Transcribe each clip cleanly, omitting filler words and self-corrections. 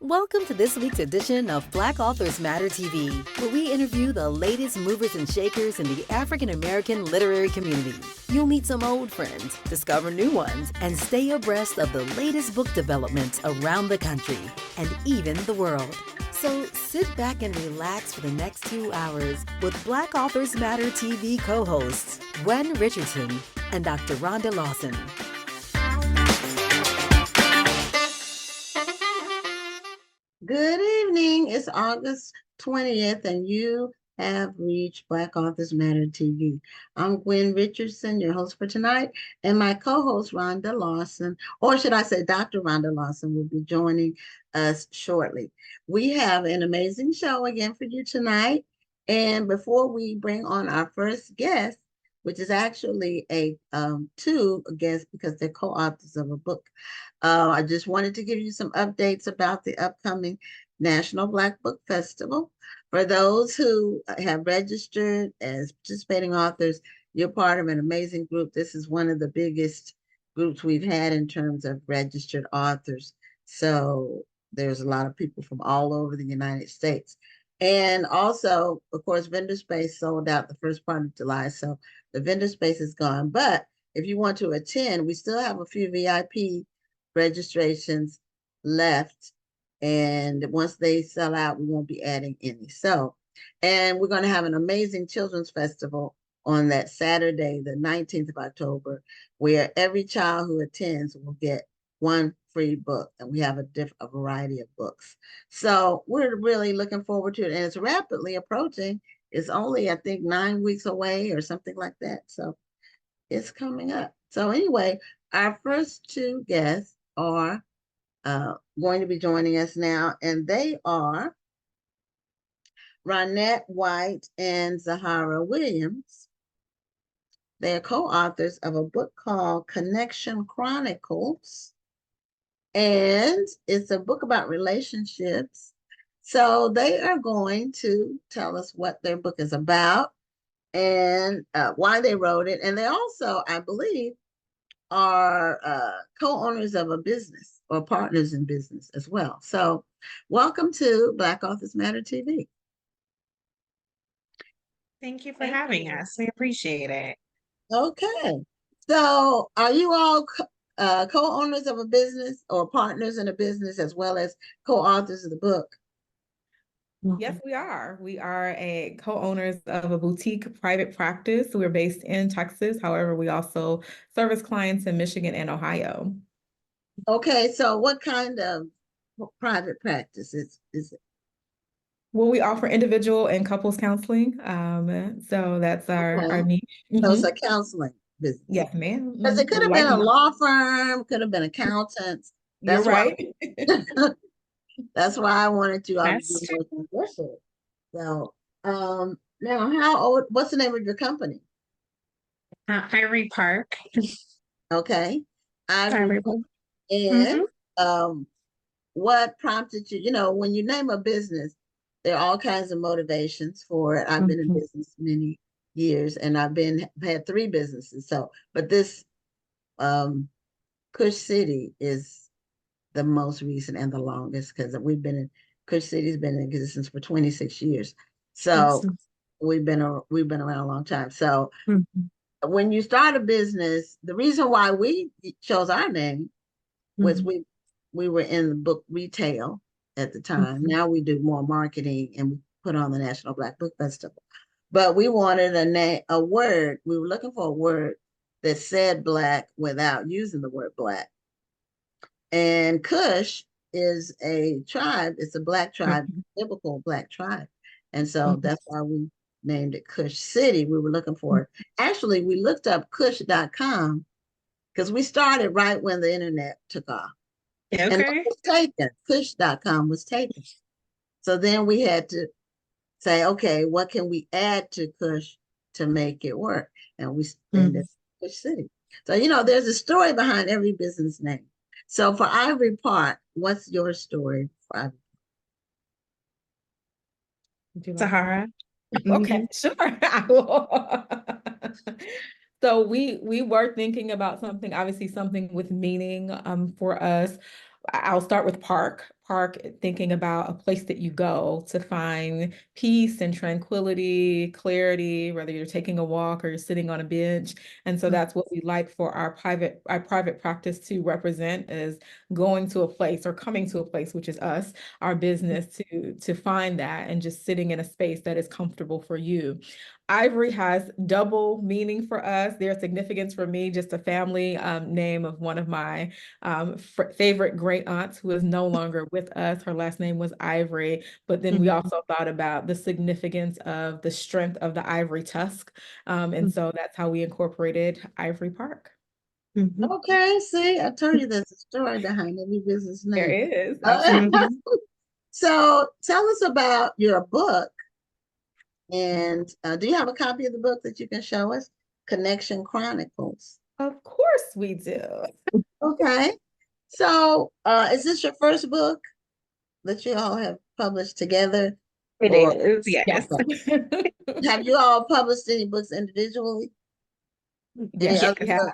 Welcome to this week's edition of Black Authors Matter TV, where we interview the latest movers and shakers in the African American literary community. You'll meet some old friends, discover new ones, and stay abreast of the latest book developments around the country and even the world. So sit back and relax for the next 2 hours with Black Authors Matter TV co-hosts Gwen Richardson and Dr. Rhonda Lawson. Good evening. It's August 20th, and you have reached Black Authors Matter TV. I'm Gwen Richardson, your host for tonight, and my co-host, Rhonda Lawson, or should I say Dr. Rhonda Lawson, will be joining us shortly. We have an amazing show again for you tonight, and before we bring on our first guest, which is actually two guests because they're co-authors of a book. I just wanted to give you some updates about the upcoming National Black Book Festival. For those who have registered as participating authors, you're part of an amazing group. This is one of the biggest groups we've had in terms of registered authors. So there's a lot of people from all over the United States. And also, of course, vendor space sold out the first part of July. So the vendor space is gone. But if you want to attend, we still have a few VIP registrations left. And once they sell out, we won't be adding any. So, and we're going to have an amazing children's festival on that Saturday, the 19th of October, where every child who attends will get one free book, and we have a variety of books. So we're really looking forward to it, and it's rapidly approaching. It's only, I think, 9 weeks away or something like that. So it's coming up. So anyway, our first two guests are going to be joining us now, and they are Ronnette White and Zahara Williams. They are co-authors of a book called Chronicles, and it's a book about relationships. So they are going to tell us what their book is about and why they wrote it. And they also, I believe, are co-owners of a business or partners in business as well. So welcome to Black Authors Matter TV. Thank you for having us. We appreciate it. Okay. So are you all co-owners of a business or partners in a business as well as co-authors of the book? Yes, we are. We are a co-owners of a boutique private practice. We're based in Texas. However, we also service clients in Michigan and Ohio. Okay, so what kind of private practice is it? Well, we offer individual and couples counseling. So that's our niche. So it's a counseling business. Yes, ma'am. Because it could have been a law firm, could have been accountants. You're right. That's why I wanted to be more specific. So now how old, what's the name of your company? Ivory Park. Okay. Ivory Park. And what prompted you, when you name a business, there are all kinds of motivations for it. I've been in business many years, and I've had 3 businesses. So, but this Kush City is the most recent and the longest, because Kush City's been in existence for 26 years. So we've been around a long time. So when you start a business, the reason why we chose our name was we were in the book retail at the time. Now we do more marketing, and we put on the National Black Book Festival. But we wanted a word. We were looking for a word that said Black without using the word Black. And Kush is a tribe. It's a Black tribe, biblical Black tribe. And so that's why we named it Kush City. We were looking for it. Actually, we looked up kush.com because we started right when the internet took off. Okay. And it was taken. Kush.com was taken. So then we had to say, okay, what can we add to Kush to make it work? And we named it Kush City. So, there's a story behind every business name. So for Ivory Park, what's your story for Ivory Park? Zahara. Okay, sure. I will. So we were thinking about something, obviously something with meaning for us. I'll start with Park. park, thinking about a place that you go to find peace and tranquility, clarity, whether you're taking a walk or you're sitting on a bench. And so that's what we like for our private practice to represent, is going to a place or coming to a place, which is us, our business, to find that and just sitting in a space that is comfortable for you. Ivory has double meaning for us. There's significance for me, just a family name of one of my favorite great aunts who is no longer with us. Her last name was Ivory, but then we also thought about the significance of the strength of the ivory tusk. And so that's how we incorporated Ivory Park. Okay, see, I told you there's a story behind every business name. There is. So tell us about your book. And do you have a copy of the book that you can show us? Connection Chronicles. Of course we do. Okay. So is this your first book that you all have published together? It is, yes. Okay. Have you all published any books individually? Yes, we have.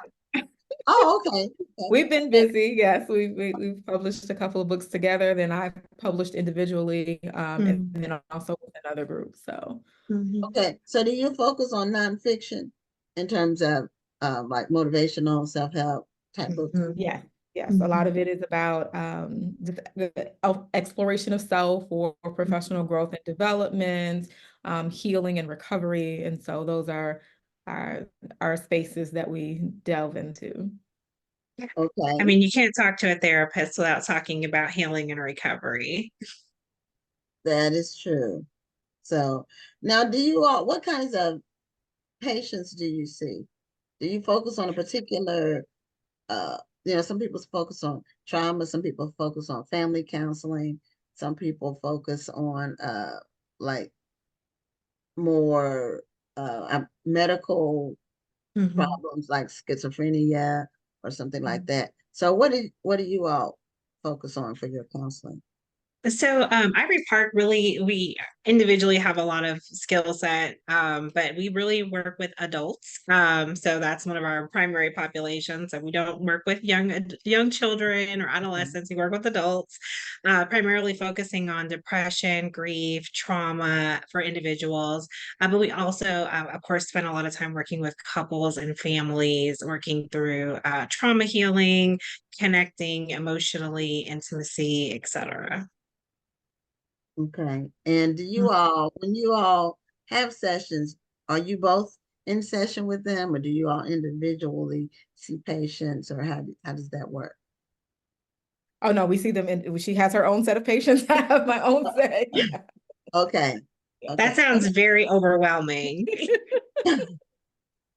Oh, okay. We've been busy. Yes, we've published a couple of books together. Then I published individually, and then also with another group. So okay. So do you focus on nonfiction in terms of like motivational self-help type books? yes, a lot of it is about the exploration of self or professional growth and development, healing and recovery, and so those are our spaces that we delve into. Okay. I mean, you can't talk to a therapist without talking about healing and recovery. That is true. So now, do you all, what kinds of patients do you see? Do you focus on a particular, some people focus on trauma, some people focus on family counseling, some people focus on like more medical problems like schizophrenia or something like that. So what do you all focus on for your counseling? So Ivory Park, really, we individually have a lot of skill set, but we really work with adults. So that's one of our primary populations. So we don't work with young children or adolescents. We work with adults, primarily focusing on depression, grief, trauma for individuals. But we also, of course, spend a lot of time working with couples and families, working through trauma healing, connecting emotionally, intimacy, etc. Okay. And do you all, when you all have sessions, are you both in session with them, or do you all individually see patients, or how does that work? Oh no, we see them she has her own set of patients. I have my own set. Yeah. Okay. That sounds very overwhelming.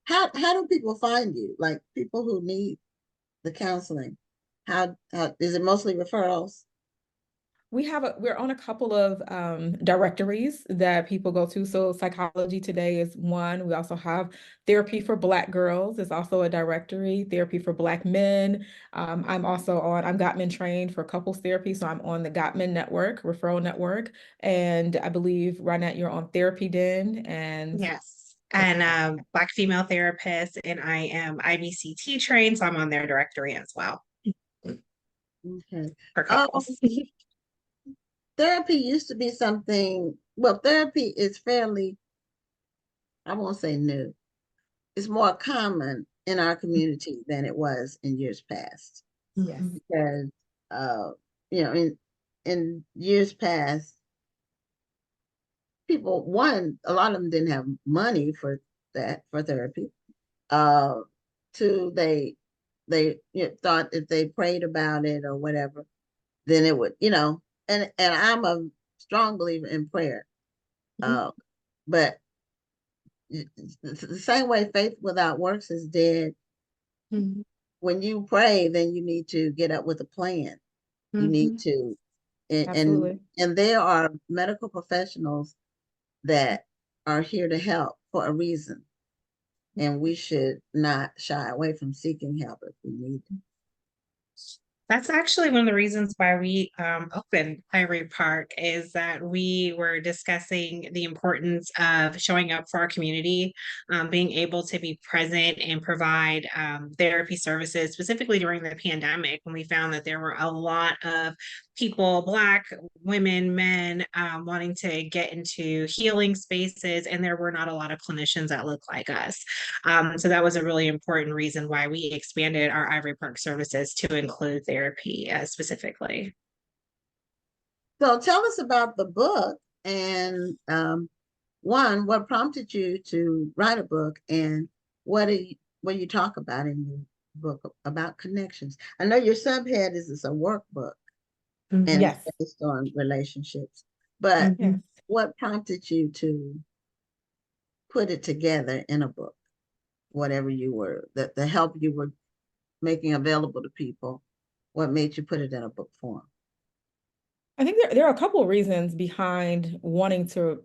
How do people find you? Like people who need the counseling? How is it mostly referrals? We're on a couple of directories that people go to. So Psychology Today is one. We also have Therapy for Black Girls is also a directory. Therapy for Black Men. I'm Gottman trained for couples therapy, so I'm on the Gottman network, referral network. And I believe, Ronnette, you're on Therapy Den. And yes, and Black female therapist, and I am IBCT trained, so I'm on their directory as well. Okay. For couples. Therapy used to be something, well, therapy is fairly, I won't say new. It's more common in our community than it was in years past. yes, Because, in years past, a lot of them didn't have money for therapy. Two, they thought if they prayed about it or whatever, then it would, and I'm a strong believer in prayer. But the same way faith without works is dead. When you pray, then you need to get up with a plan. You need to, absolutely. And there are medical professionals that are here to help for a reason. And we should not shy away from seeking help if we need it. That's actually one of the reasons why we opened Ivory Park, is that we were discussing the importance of showing up for our community, being able to be present and provide therapy services, specifically during the pandemic, when we found that there were a lot of people, Black women, men, wanting to get into healing spaces, and there were not a lot of clinicians that looked like us. So that was a really important reason why we expanded our Ivory Park services to include therapy specifically. So tell us about the book, and one, what prompted you to write a book, and what you talk about in your book about connections. I know your subhead is it's a workbook and Yes. it's based on relationships, but Yes. what prompted you to put it together in a book? Whatever you were, the help you were making available to people, what made you put it in a book form? I think there are a couple of reasons behind wanting to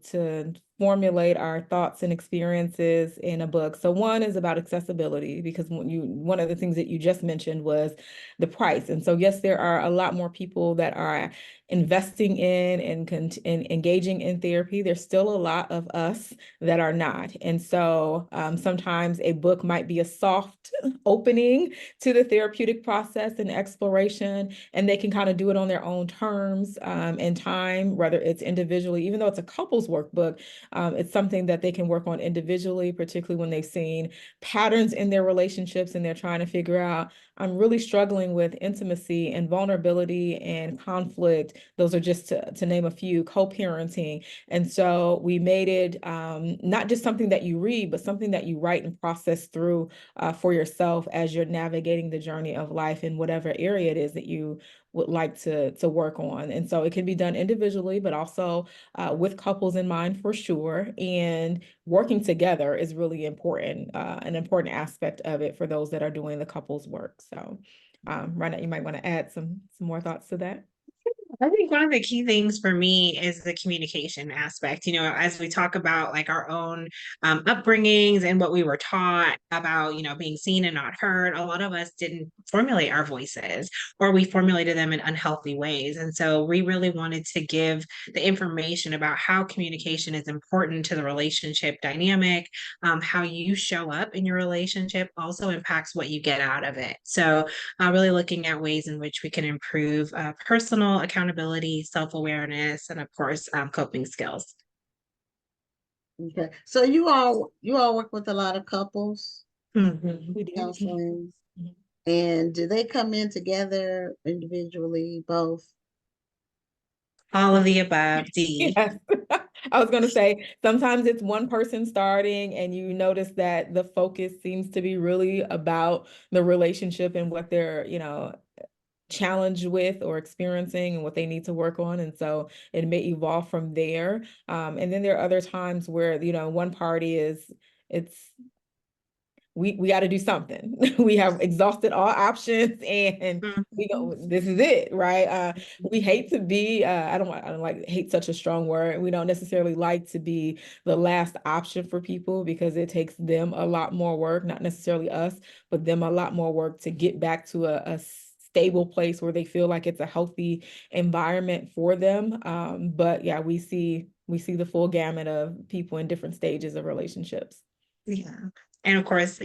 formulate our thoughts and experiences in a book. So one is about accessibility, because one of the things that you just mentioned was the price. And so yes, there are a lot more people that are investing in and engaging in therapy. There's still a lot of us that are not. And so sometimes a book might be a soft opening to the therapeutic process and exploration, and they can kind of do it on their own terms and time, whether it's individually, even though it's a couples workbook, it's something that they can work on individually, particularly when they've seen patterns in their relationships and they're trying to figure out, I'm really struggling with intimacy and vulnerability and conflict. Those are just to name a few, co-parenting. And so we made it not just something that you read, but something that you write and process through for yourself as you're navigating the journey of life in whatever area it is that you would like to work on. And so it can be done individually, but also with couples in mind for sure. And working together is really important, an important aspect of it for those that are doing the couples work. So Ronnette, you might want to add some more thoughts to that. I think one of the key things for me is the communication aspect. You know, as we talk about like our own upbringings and what we were taught about, you know, being seen and not heard, a lot of us didn't formulate our voices, or we formulated them in unhealthy ways. And so we really wanted to give the information about how communication is important to the relationship dynamic, how you show up in your relationship also impacts what you get out of it. So really looking at ways in which we can improve personal accountability, self-awareness, and of course, coping skills. Okay, so you all work with a lot of couples, We do. counseling, and do they come in together, individually, both? All of the above, D. Yes. I was going to say, sometimes it's one person starting and you notice that the focus seems to be really about the relationship and what they're, challenged with or experiencing and what they need to work on. And so it may evolve from there. And then there are other times where, one party we got to do something. We have exhausted all options and this is it, right? We hate to be, I don't like hate such a strong word. We don't necessarily like to be the last option for people, because it takes them a lot more work, not necessarily us, but them a lot more work to get back to a stable place where they feel like it's a healthy environment for them. But yeah, we see the full gamut of people in different stages of relationships. Yeah. And of course,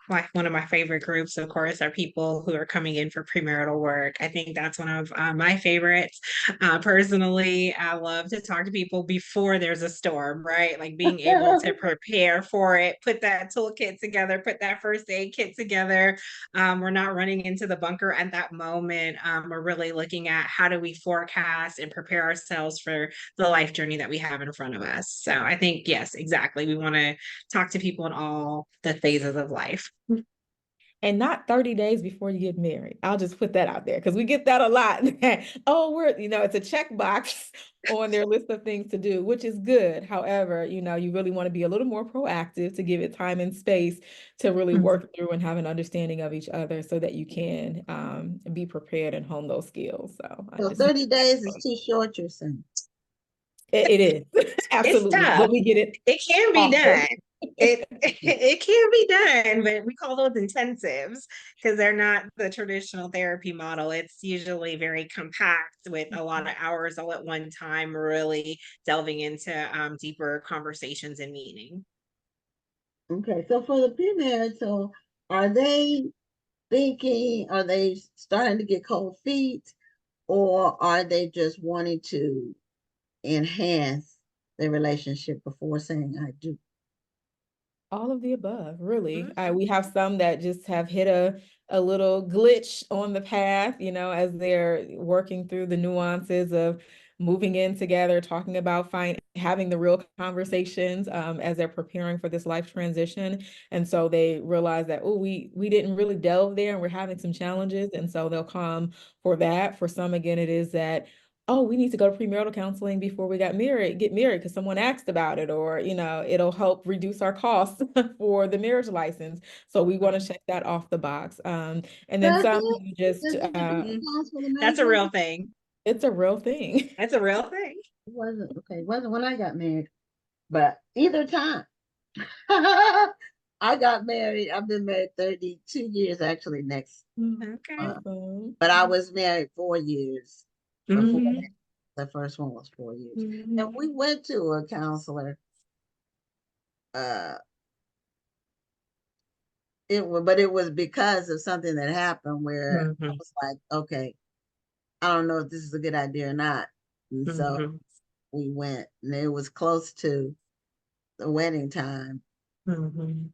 like one of my favorite groups, of course, are people who are coming in for premarital work. I think that's one of my favorites. Personally, I love to talk to people before there's a storm, right? Like being able to prepare for it, put that toolkit together, put that first aid kit together. We're not running into the bunker at that moment. We're really looking at how do we forecast and prepare ourselves for the life journey that we have in front of us. So I think, yes, exactly. We want to talk to people in all the phases of life. And not 30 days before you get married. I'll just put that out there, because we get that a lot. Oh, it's a checkbox on their list of things to do, which is good. However, you really want to be a little more proactive to give it time and space to really work through and have an understanding of each other so that you can be prepared and hone those skills. So 30 days is too short, you're saying? It is. Absolutely. It's tough. But we get it. It can be done. it can be done, but we call those intensives because they're not the traditional therapy model. It's usually very compact with a lot of hours all at one time, really delving into deeper conversations and meaning. Okay, so for the pre-marriage, so are they thinking, are they starting to get cold feet, or are they just wanting to enhance their relationship before saying I do? All of the above, really. Mhm. We have some that just have hit a little glitch on the path, as they're working through the nuances of moving in together, talking about having the real conversations as they're preparing for this life transition. And so they realize that, oh, we didn't really delve there and we're having some challenges. And so they'll come for that. For some, again, it is that, oh, we need to go to premarital counseling before we get married because someone asked about it, or, it'll help reduce our costs for the marriage license. So we want to check that off the box. And then Does some it? who just, Does it get Mhm. response for the That's marriage a real license? thing. it's a real thing. That's a real thing. It wasn't okay. It wasn't when I got married, but either time. I got married. I've been married 32 years actually next Okay. month. Awesome. But I was married 4 years before Mhm. Mhm. the first one was 4 years. And Mhm. we went to a counselor. Uh but it was because of something that happened where I Mhm. was like, okay, I don't know if this is a good idea or not. And so Mhm. we went, and it was close to the wedding time. Mhm.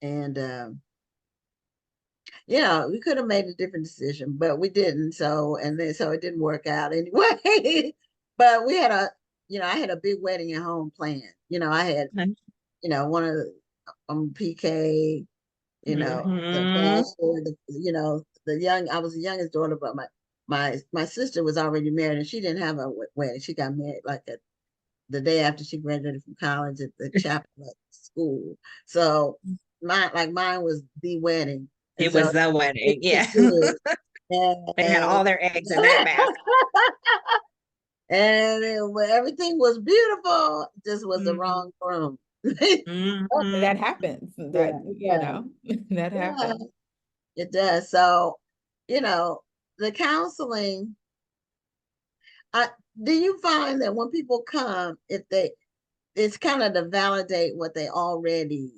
And we could have made a different decision, but we didn't. So, and then so it didn't work out anyway. But we had I had a big wedding at home planned. I had, one of the PK, the Mhm. pastor, I was the youngest daughter, but my sister was already married and she didn't have a wedding. She got married like the day after she graduated from college at the chapel at school. So mine was the wedding. And It so was the it wedding. was Yeah. good. They had And all their eggs in that basket. everything was beautiful. It just was the Mhm. wrong room. That Mhm. happens. Yeah, That, it does. that Yeah, happens. it does. So, the counseling, I do you find that when people come, it's kind of to validate what they already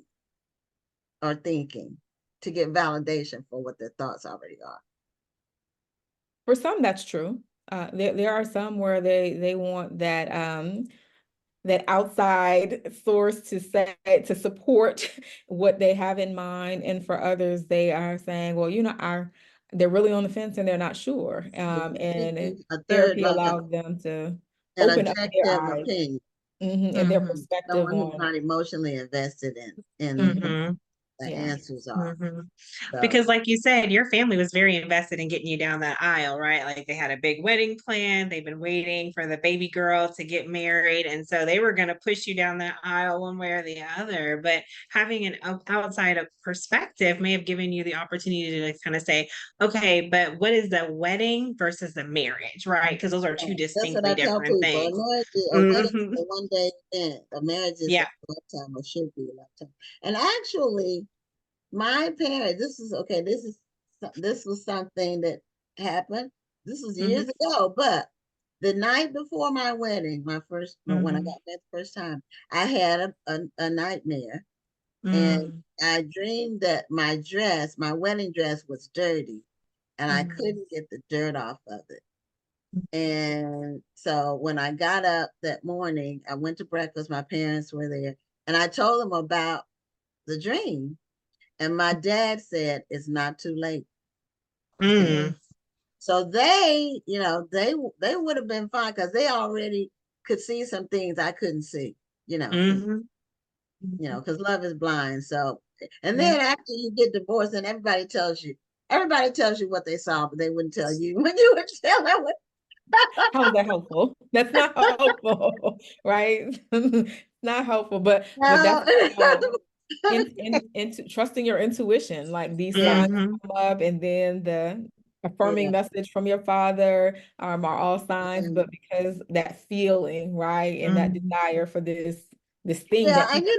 are thinking, to get validation for what their thoughts already are. For some, that's true. There are some where they want that outside source to support what they have in mind, and for others, they are saying, well, they're really on the fence and they're not sure. They're And seeking a third, therapy like allows them to an open up their objective eyes, opinion, and their Mhm. perspective someone who's on. not emotionally invested in what Mhm. Mhm. the Yeah. answers are. Mhm. So Because like you said, your family was very invested in getting you down that aisle, right? Like they had a big wedding plan. They've been waiting for the baby girl to get married. And so they were going to push you down that aisle one way or the other. But having an outside of perspective may have given you the opportunity to kind of say, okay, but what is the wedding versus the marriage, right? Because those are two that's what I distinctly tell different people. things. A wedding is Hmm. a one-day event. A marriage is a Yeah. lifetime, or should be a lifetime. And actually, my parents, this was something that happened. This was Hmm. years ago, but the night before my wedding, when I Hmm. got married the first time, I had a nightmare, and Hmm. I dreamed that my wedding dress was dirty, and I Hmm. couldn't get the dirt off of it. And so when I got up that morning, I went to breakfast. My parents were there, and I told them about the dream. And my dad said, "It's not too late." He said, Hmm. so they would have been fine because they already could see some things I couldn't see, Hmm. because love is blind. So, and Yeah. then after you get divorced, and everybody tells you what they saw, but they wouldn't tell you when you were telling what. How is that helpful? That's not helpful, right? Not helpful, but No. that's into trusting your intuition. Like these Yeah, signs Hmm. come up, and then the affirming yeah, message from your father are all signs, yeah. but because that feeling, right, and that Hmm. desire for this this thing Yeah, that and you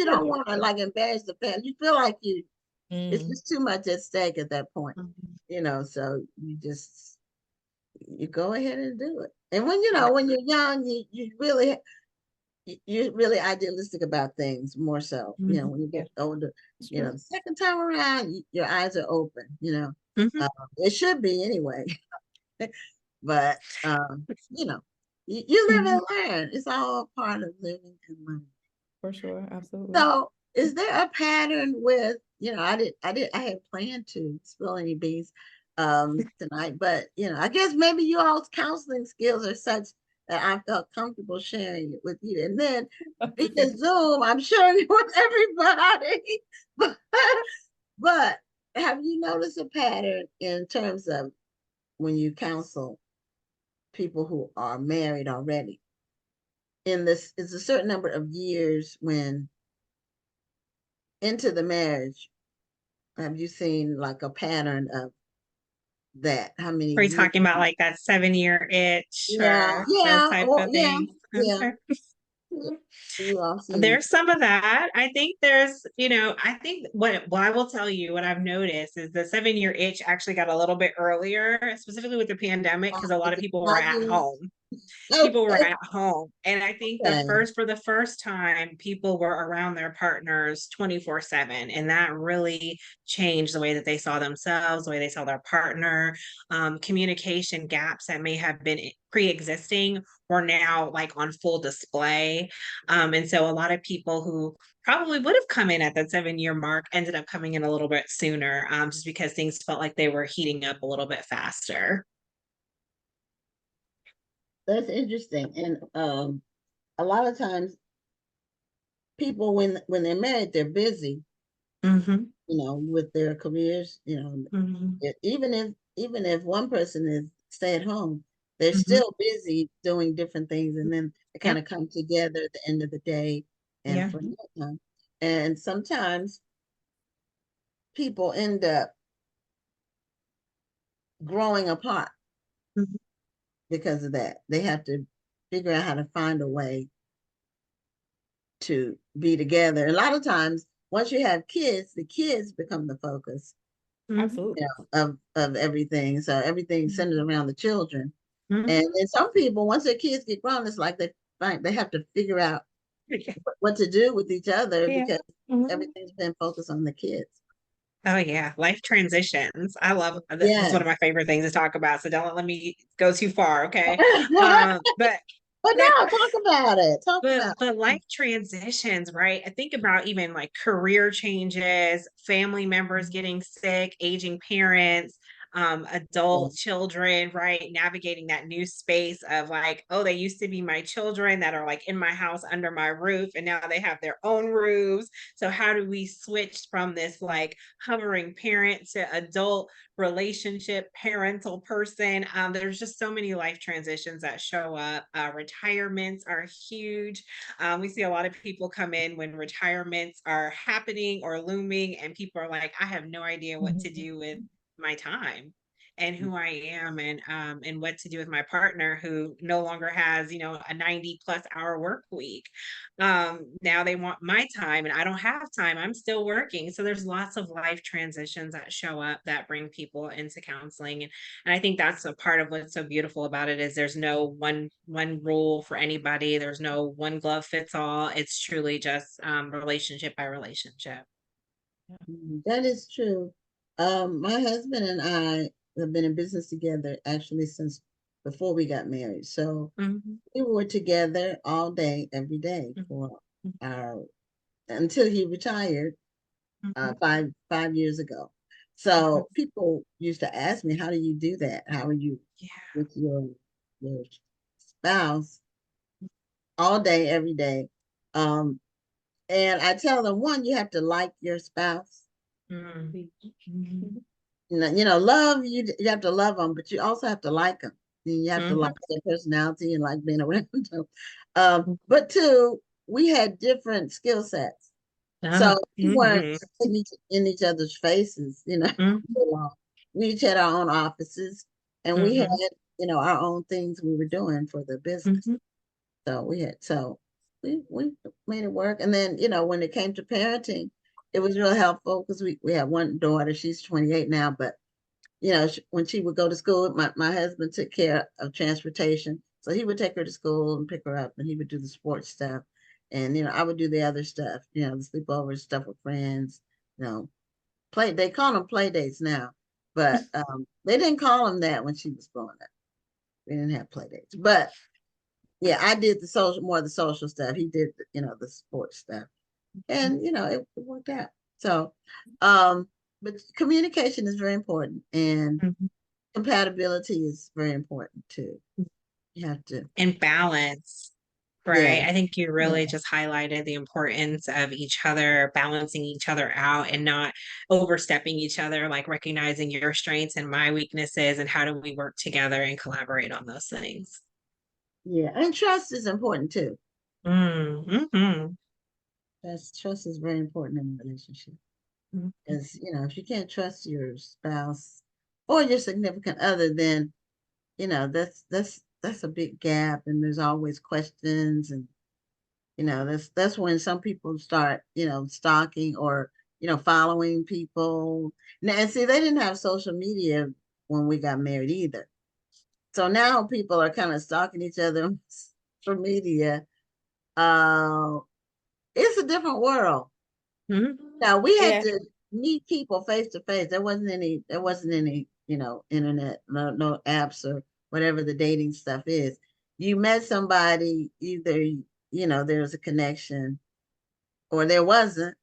don't want to people. like embarrass the parent. You feel like it's Mm, just too much at stake at that point. Mhm. So you go ahead and do it. And when Yeah, when you're young, you're really idealistic about things more so. Mhm. When you yeah, get older, it's true. the second time around, your eyes are open. Mhm. It should be anyway. But you live and Mhm. learn. It's all part of living and learning. For sure, absolutely. So, is there a pattern with, I had planned to spill any beans tonight, but I guess maybe you all's counseling skills are such that I felt comfortable sharing it with you. And then via Zoom, I'm sharing it with everybody. But, but have you noticed a pattern in terms of when you counsel people who are married already? In this is a certain number of years when into the marriage. Have you seen like a pattern of that? How many Are you years? talking about like that 7-year itch Yeah, or those yeah, type or of yeah, things? yeah. Okay. You all seen There's some of that. I think I think what I will tell you, what I've noticed is the 7-year itch actually got a little bit earlier, specifically with the pandemic, because a lot is of it people were at 5 years? home. People were Okay, at home. And I think okay. for the first time, people were around their partners 24/7. And that really changed the way that they saw themselves, the way they saw their partner. Communication gaps that may have been pre-existing were now like on full display. And so a lot of people who probably would have come in at that 7-year mark ended up coming in a little bit sooner, just because things felt like they were heating up a little bit faster. That's interesting. And a lot of times people when they're married, they're busy, Mm-hmm. with their careers, Mm-hmm. even if one person is stay at home, they're Mm-hmm. still busy doing different things, and then they kind Yep. of come together at the end of the day and Yeah. for nighttime. And sometimes people end up growing apart Mhm. because of that. They have to figure out how to find a way to be together. A lot of times, once you have kids, the kids become the focus, Mhm. Absolutely. of everything. So everything centers Mhm. around the children. And Mhm. then some people, once their kids get grown, it's like they have to figure out Yeah. what to do with each other Yeah. because Mhm. everything's been focused on the kids. Oh yeah, life transitions. I love this is Yeah. one of my favorite things to talk about. So don't let me go too far, okay? But But no, talk about it. Talk about but life transitions, right? I think about even like career changes, family members getting sick, aging parents, it. adult children, right? Navigating that new space of like, oh, they used to be my children that are like in my house under my roof, and now they have their own roofs. So how do we switch from this like hovering parent to adult relationship parental person? There's just so many life transitions that show up. Retirements are huge. We see a lot of people come in when retirements are happening or looming, and people are like, I have no idea what to Mhm. do with my time and who I am, and what to do with my partner who no longer has a 90+ hour work week. Now they want my time and I don't have time. I'm still working. So there's lots of life transitions that show up that bring people into counseling. And I think that's a part of what's so beautiful about it is there's no one rule for anybody. There's no one glove fits all. It's truly just relationship by relationship. That is true. My husband and I have been in business together actually since before we got married. So Mhm. we were together all day, every day Mhm. for our until he retired Mhm. 5 years ago. So people used to ask me, "How do you do that? How are you Yeah. with your spouse all day, every day?" Um, and I tell them, one, you have to like your spouse. Mhm. Mhm. Love you have to love them, but you also have to like them. And you have to like Mhm. their personality and like being around them. But two, we had different skill sets. So we weren't Mhm. in each other's faces, Mhm. We each had our own offices and we had, Mhm. our own things we were doing for the business. Mhm. So we had, so we made it work. And then, when it came to parenting, it was real helpful because we have one daughter. She's 28 now, but when she would go to school, my husband took care of transportation. So he would take her to school and pick her up, and he would do the sports stuff. And, I would do the other stuff, the sleepover stuff with friends, they call them play dates now, but they didn't call them that when she was growing up. We didn't have play dates, but yeah, I did more of the social stuff. He did, the sports stuff, and, it worked out. So, but communication is very important, and compatibility is very important too. You have to. And balance, right? Yeah. I think you really just highlighted the importance of each other, balancing each other out and not overstepping each other, like recognizing your strengths and my weaknesses, and how do we work together and collaborate on those things. Yeah, and trust is important too. Mm-hmm. Trust is very important in a relationship. Because, if you can't trust your spouse or your significant other, then, that's a big gap, and there's always questions, and, that's when some people start, stalking or, following people. Now, and see, they didn't have social media when we got married either. So now people are kind of stalking each other on social media. It's a different world. Now we had to meet people face to face. There wasn't any, internet, no apps or whatever the dating stuff is. You met somebody, either, there's a connection or there wasn't.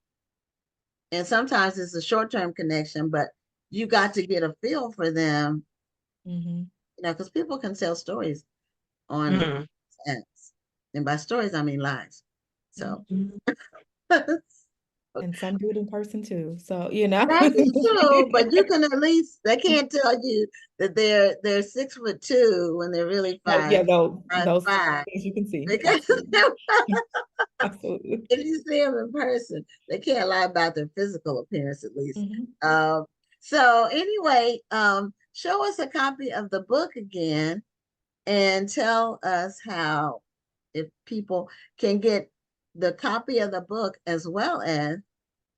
And sometimes it's a short-term connection, but you got to get a feel for them, because people can tell stories on apps. And by stories, I mean lies. So. And some do it in person too. So, That is true, but you can at least, they can't tell you that they're 6'2" when they're really 5'5". Yeah, those things you can see. Because Absolutely. if you see them in person, they can't lie about their physical appearance, at least. So anyway, show us a copy of the book again and tell us how, if people can get the copy of the book, as well as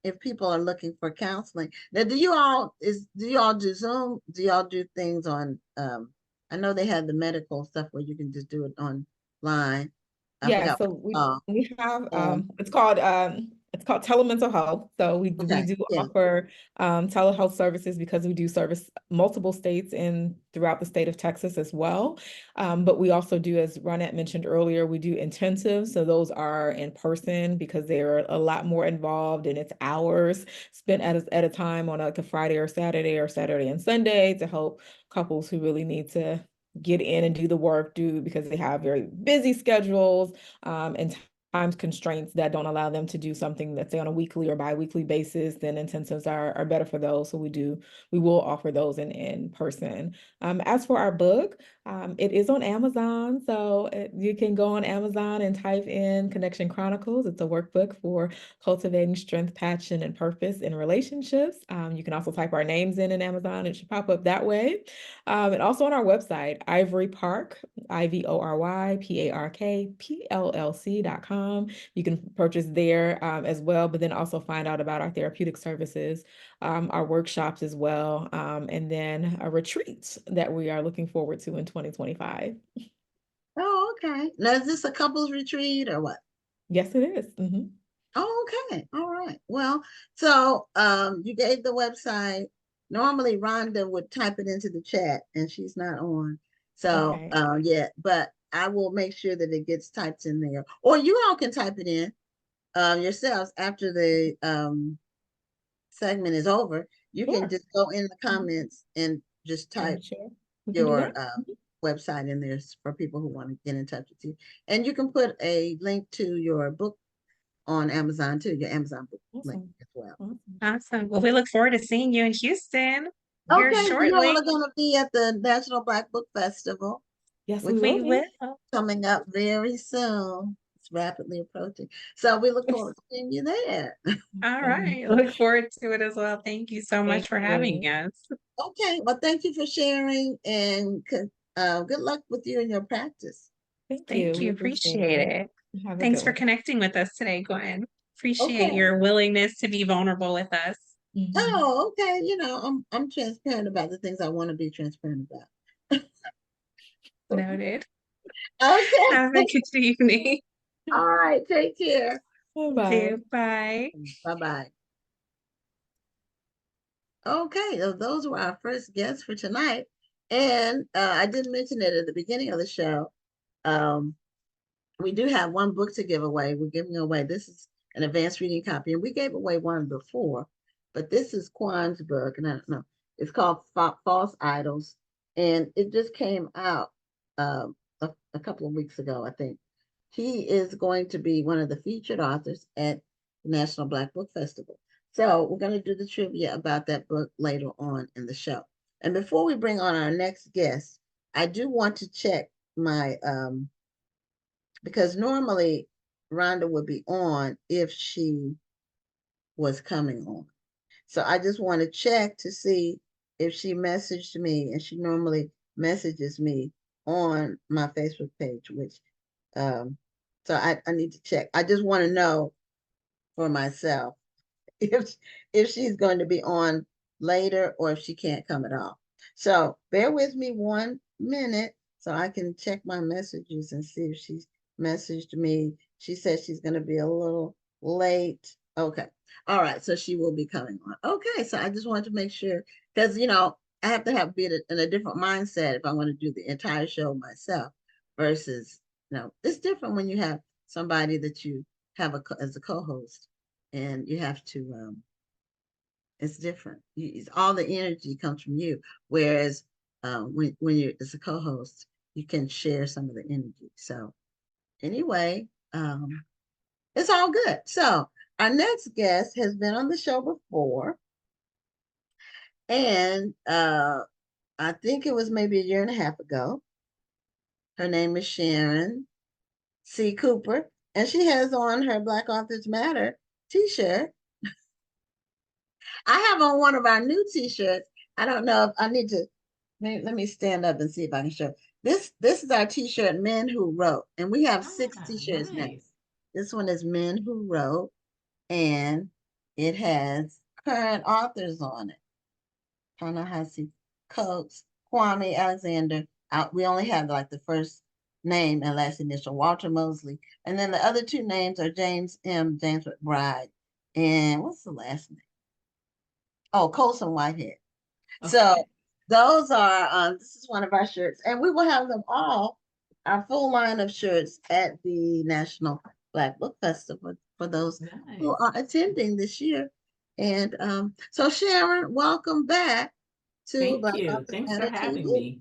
if people are looking for counseling. Now, do you all do Zoom? Do y'all do things on, I know they have the medical stuff where you can just do it online. Yeah, so we have it's called telemental health. So we do offer telehealth services because we do service multiple states throughout the state of Texas as well. But we also do, as Ronnette mentioned earlier, we do intensives. So those are in person because they're a lot more involved, and it's hours spent at a time on like a Friday or Saturday and Sunday to help couples who really need to get in and do the work because they have very busy schedules and times constraints that don't allow them to do something that's on a weekly or bi-weekly basis. Then intensives are better for those. So we will offer those in person. As for our book, it is on Amazon. So you can go on Amazon and type in Connection Chronicles. It's a workbook for cultivating strength, passion, and purpose in relationships. You can also type our names in Amazon. It should pop up that way. And also on our website, Ivory Park, IVORYPARKPLLC.com. You can purchase there as well, but then also find out about our therapeutic services, our workshops as well, and then a retreat that we are looking forward to in 2025. Oh, okay. Now, is this a couples retreat or what? Yes, it is. Oh, okay. All right. Well, so you gave the website. Normally Rhonda would type it into the chat, and she's not on. So yeah, but I will make sure that it gets typed in there, or you all can type it in yourselves after the segment is over. You can just go in the comments and just type your website in there for people who want to get in touch with you. And you can put a link to your book on Amazon too, your Amazon book link as well. Awesome. Well, we look forward to seeing you in Houston here shortly. You all are going to be at the National Black Book Festival. Yes, we will. Coming up very soon. It's rapidly approaching. So we look forward to seeing you there. All right. Look forward to it as well. Thank you so much for having us. Okay. Well, thank you for sharing, and good luck with you in your practice. Thank you. Appreciate it. Have a Thanks good for one. connecting with us today, Gwen. Appreciate Okay. your willingness to be vulnerable with us. Mhm. Oh, okay. I'm transparent about the things I want to be transparent about. Noted. Okay. Have a good evening. All right. Take care. Bye-bye. Bye. Bye-bye. Okay, those were our first guests for tonight. And I did mention it at the beginning of the show. Um, we do have one book to give away. We're giving away, this is an advanced reading copy, and we gave away one before, but this is Kwan's book, and I don't know, it's called False Idols, and it just came out a couple of weeks ago, I think. He is going to be one of the featured authors at the National Black Book Festival. So we're going to do the trivia about that book later on in the show. And before we bring on our next guest, I do want to check my because normally Rhonda would be on if she was coming on. So I just want to check to see if she messaged me, and she normally messages me on my Facebook page, which so I need to check. I just want to know for myself if she's going to be on later or if she can't come at all. So bear with me 1 minute so I can check my messages and see if she's messaged me. She said she's going to be a little late. Okay. All right. So she will be coming on. Okay. So I just wanted to make sure because, I have to be in a different mindset if I want to do the entire show myself versus, it's different when you have somebody that you have as a co-host and you have to it's different. All the energy comes from you, whereas when you're as a co-host you can share some of the energy. So anyway, it's all good. So our next guest has been on the show before, and I think it was maybe a year and a half ago. Her name is Sharon C. Cooper, and she has on her Black Authors Matter t-shirt. I have on one of our new t-shirts. I don't know if I need to, let me stand up and see if I can show. This is our t-shirt, Men Who Wrote, and we have 6 t-shirts now. Nice. This one is Men Who Wrote, and it has current authors on it. Ta-Nehisi Coates, Kwame Alexander. We only have like the first name and last initial, Walter Mosley. And then the other 2 names are James McBride. And what's the last name? Oh, Colson Whitehead. So Okay. those are, this is one of our shirts. And we will have them all, our full line of shirts at the National Black Book Festival for those who Nice. are attending this year. And so Sharon, welcome back to Thank Black you. Authors Thanks for Matter TV. having me.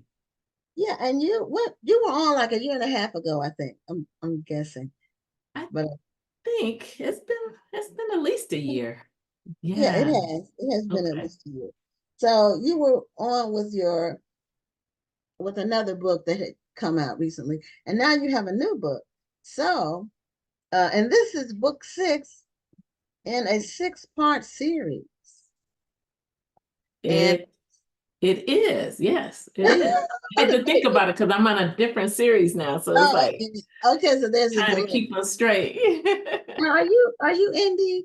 Yeah, and you were on like a year and a half ago, I think. I'm guessing. I But think it's been at least a year. yeah, it Yeah. has. It has been at Okay. least a year. So you were on with another book that had come out recently, and now you have a new book. So, and this is book 6 in a 6-part series. And It it is. Yes, it is. I had to think about it because I'm on a different series now, so it's oh, like okay, so there's a trying to delay. keep us straight. Now, are you indie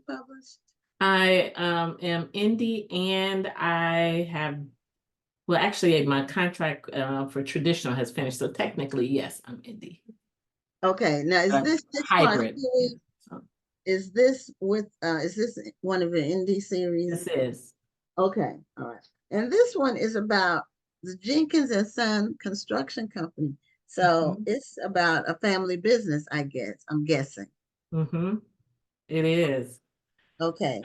published? I am indie and I have, well, actually my contract for traditional has finished, so technically yes, I'm indie. Okay, now is this 6-part Hybrid. Yeah. series? So Is this one of your indie series? this is. Okay, all right. And this one is about the Jenkins and Son Construction Company. So it's about a family business, I guess. I'm guessing. It is. Okay.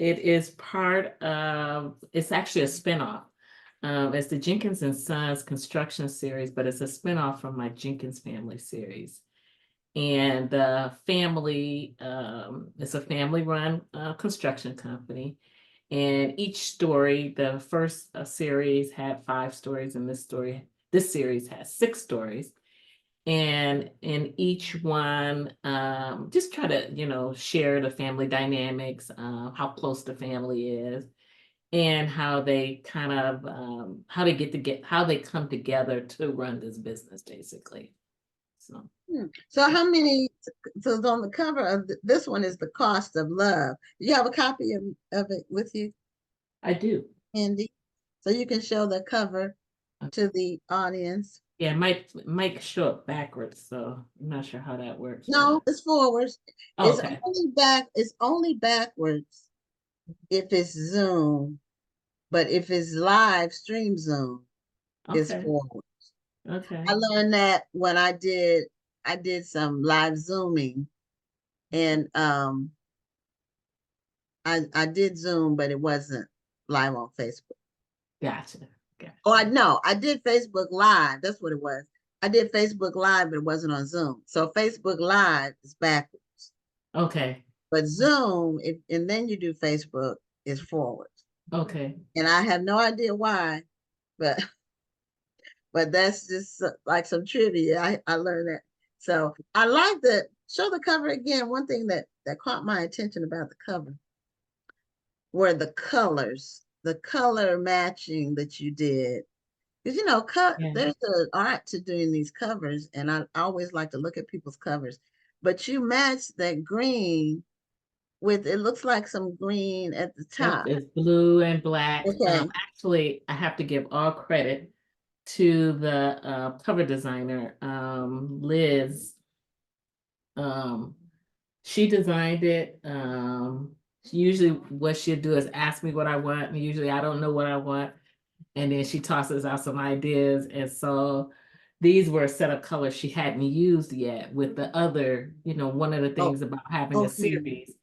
It is part of, it's actually a spinoff. It's the Jenkins and Sons construction series, but it's a spinoff from my Jenkins family series. And the family, it's a family-run construction company. And each story, the first series had 5 stories, and this series has 6 stories. And in each one, just try to, share the family dynamics, how close the family is, and how they kind of, how they come together to run this business, basically. So So how many, so it's on the cover of this one is The Cost of Love. You have a copy of it with you, I do. Andy? So you can show the cover to the audience. Yeah, it might show up backwards, so I'm not sure how that works. No, it's forwards. Oh, It's okay. only backwards if it's Zoom, but if it's live stream Zoom, it's Okay. forward. Okay. I learned that when I did some live Zooming, and I did Zoom, but it wasn't live on Facebook. Gotcha. Oh, I did Facebook Live. That's what it was. I did Facebook Live, but it wasn't on Zoom. So Facebook Live is backwards. Okay. But Zoom, and then you do Facebook, is forwards. Okay. And I have no idea why, but that's just like some trivia. I learned that. So I like that. Show the cover again. One thing that caught my attention about the cover were the colors, the color matching that you did. Because Yeah. there's an art to doing these covers, and I always like to look at people's covers. But you matched that green with, it looks like some green at the top. Yep, it's blue and black. Okay. Actually, I have to give all credit to the cover designer, Liz. She designed it. Usually what she'll do is ask me what I want, and usually I don't know what I want. And then she tosses out some ideas. And so these were a set of colors she hadn't used yet with the other, one of the things about having a series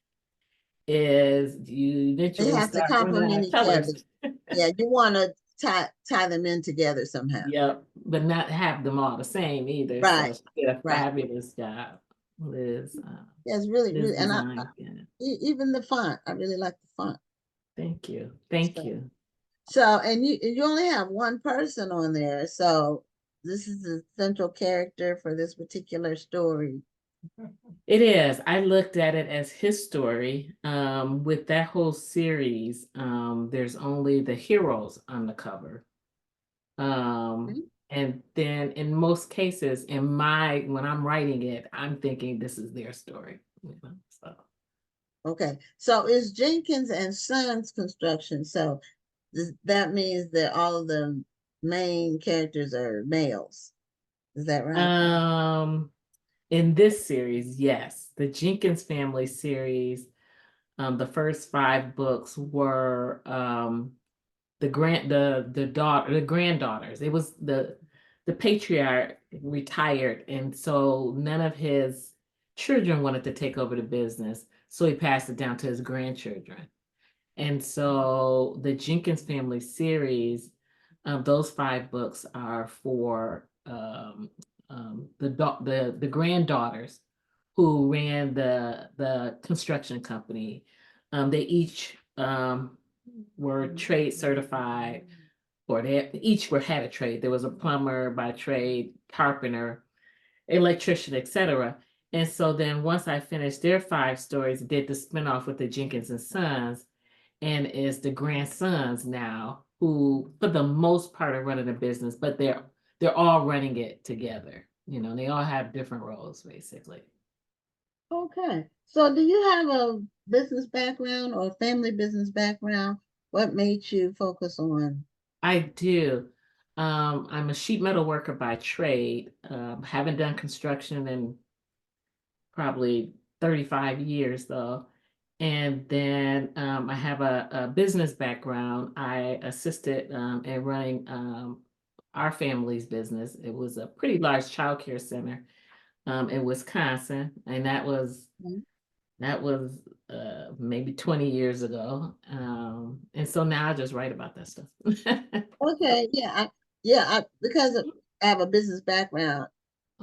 is you eventually they have to start running out complement of each other. colors. Yeah, you want to tie them in together somehow. Yep, but not have them all the same either. Right. So she did a Right. fabulous job, Liz. Yeah, it's really, Liz really, and designed, yeah. even the font, I really like the font. Thank you. Thank you. So, and you only have one person on there. So this is the central character for this particular story. It is. I looked at it as his story. With that whole series, there's only the heroes on the cover. And then in most cases, when I'm writing it, I'm thinking this is their story. So. Okay. So it's Jenkins and Sons construction. So that means that all of the main characters are males. Is that right? In this series, yes, the Jenkins family series, the first 5 books were the granddaughters. It was the patriarch retired, and so none of his children wanted to take over the business, so he passed it down to his grandchildren. And so the Jenkins family series, those 5 books are for the granddaughters who ran the construction company. They each were trade certified, or they each had a trade. There was a plumber by trade, carpenter, electrician, etc. And so then once I finished their 5 stories, did the spinoff with the Jenkins and Sons, and it's the grandsons now who, for the most part, are running the business, but they're all running it together. They all have different roles, basically. Okay. So do you have a business background or family business background? What made you focus on? I do. I'm a sheet metal worker by trade. Haven't done construction in probably 35 years, though. And then I have a business background. I assisted in running our family's business. It was a pretty large childcare center in Wisconsin, and that was maybe 20 years ago. And so now I just write about that stuff. Okay, because I have a business background,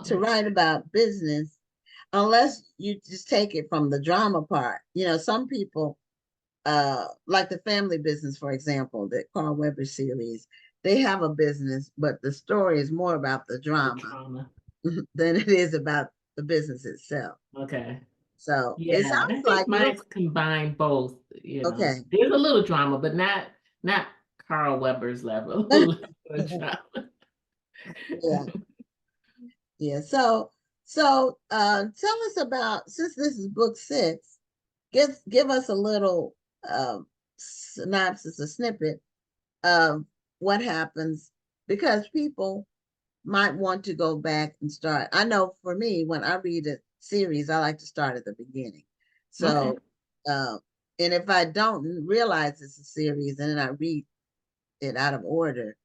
to write about business, unless you just take it from the drama part. Some people, like the family business, for example, the Carl Weber series, they have a business, but the story is more about the drama than it is about the business itself. Okay. So yeah, it sounds I think like mine's combined both. Okay. There's a little drama, but not Carl Weber's level of drama. Yeah. So So tell us about, since this is book 6, give us a little synopsis, a snippet of what happens, because people might want to go back and start. I know for me, when I read a series, I like to start at the beginning. So, Okay. and if I don't realize it's a series and then I read it out of order,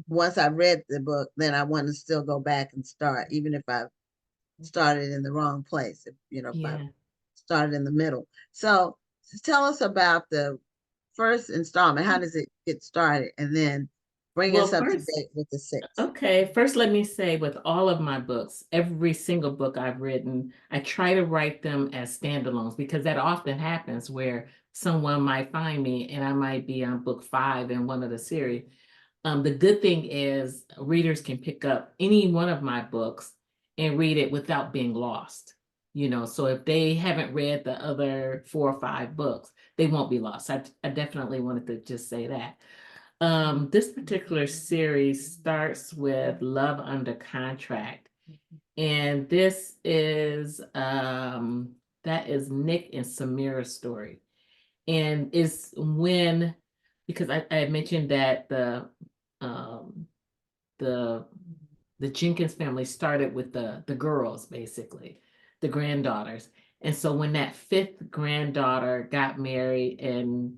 once I read the book, then I want to still go back and start, even if I started in the wrong place, if I Yeah. started in the middle. So tell us about the first installment. How does it get started? And then bring us Well, up to first, date with the 6. okay, first let me say with all of my books, every single book I've written, I try to write them as standalones because that often happens where someone might find me and I might be on book 5 in one of the series. The good thing is readers can pick up any one of my books and read it without being lost. So if they haven't read the other 4 or 5 books, they won't be lost. I definitely wanted to just say that. This particular series starts with Love Under Contract. And this is that is Nick and Samira's story. And it's when, because I mentioned that um the Jenkins family started with the girls, basically, the granddaughters. And so when that 5th granddaughter got married and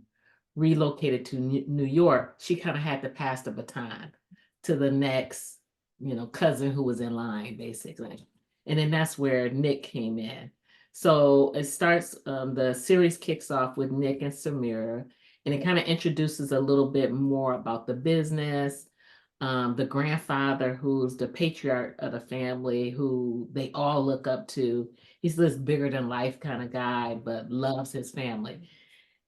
relocated to New York, she kind of had to pass the baton to the next, cousin who was in line, basically. And then that's where Nick came in. So it starts, the series kicks off with Nick and Samira, and it kind of introduces a little bit more about the business, the grandfather who's the patriarch of the family, who they all look up to. He's this bigger than life kind of guy, but loves his family.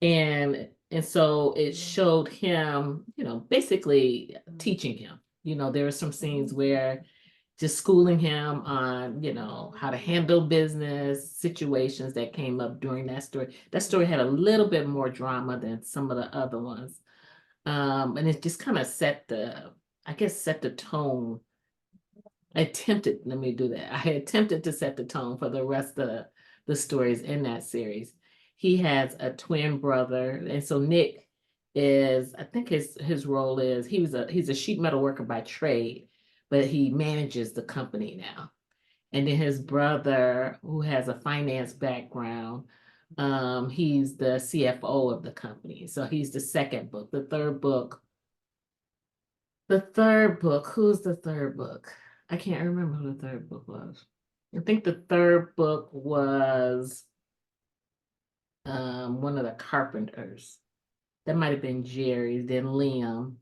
And so it showed him, basically teaching him. There were some scenes where just schooling him on, how to handle business situations that came up during that story. That story had a little bit more drama than some of the other ones. And it just kind of set the tone. Let me do that. I attempted to set the tone for the rest of the stories in that series. He has a twin brother, and so Nick is, I think his role is he's a sheet metal worker by trade, but he manages the company now. And then his brother, who has a finance background, he's the CFO of the company. So he's the second book. The third book, who's the third book? I can't remember who the third book was. I think the third book was one of the carpenters. That might have been Jerry, then Liam.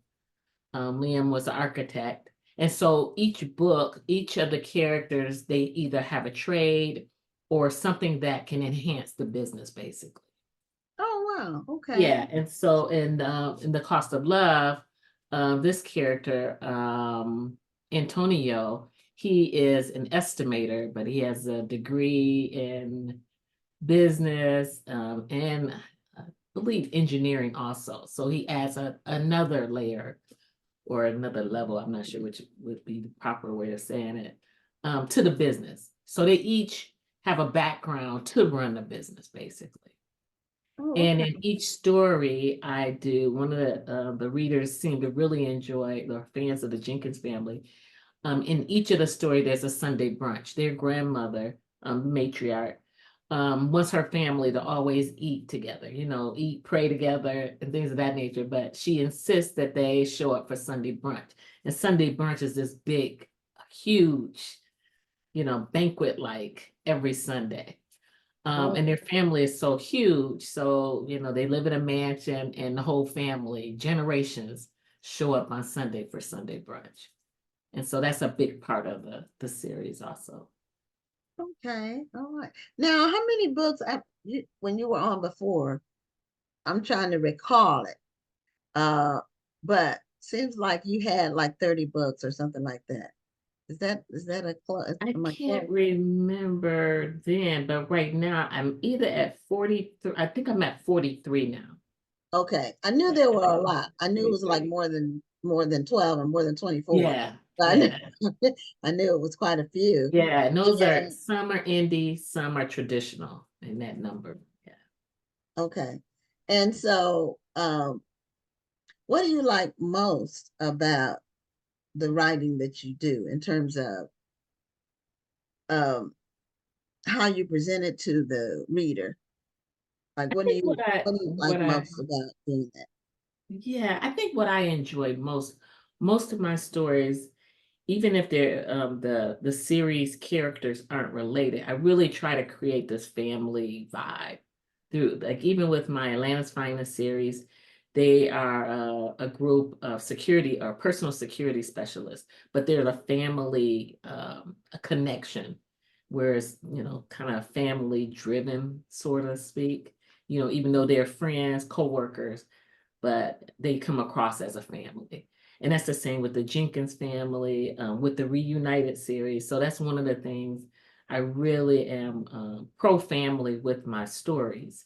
Liam was the architect. And so each book, each of the characters, they either have a trade or something that can enhance the business, basically. Oh, wow. Okay. Yeah. And so in The Cost of Love, this character, Antonio, he is an estimator, but he has a degree in business, and I believe engineering also. So he adds another layer or another level, I'm not sure which would be the proper way of saying it, to the business. So they each have a background to run the business, basically. Oh, And okay. in each story I do, one of the readers seem to really enjoy, or fans of the Jenkins family. In each of the story, there's a Sunday brunch. Their grandmother, matriarch, wants her family to always eat together, eat, pray together, and things of that nature. But she insists that they show up for Sunday brunch. And Sunday brunch is this big, huge, banquet like every Sunday. And their family is so huge. So, they live in a mansion and the whole family, generations, show up on Sunday for Sunday brunch. And so that's a big part of the series also. Okay. All right. Now, how many books when you were on before? I'm trying to recall it. But seems like you had like 30 books or something like that. Is that a close? I can't remember then, but right now I'm either at 43. I think I'm at 43 now. Okay. I knew there were a lot. I knew it was like more than more than 12 and more than 24. Yeah, So yeah, I knew it was quite a few. yeah. And those are, And some are indie, some are traditional in that number. Yeah. okay. And so what do you like most about the writing that you do in terms of um how you present it to the reader? Like I think what do you like most about doing that? yeah, I think what I enjoy most of my stories, even if they're the series characters aren't related, I really try to create this family vibe through, like, even with my Atlanta's Finest series, they are a group of security or personal security specialists, but they're a family, a connection, whereas, kind of family driven, sort of speak, even though they're friends, co-workers, but they come across as a family. And that's the same with the Jenkins family, with the Reunited series. So that's one of the things I really am pro family with my stories.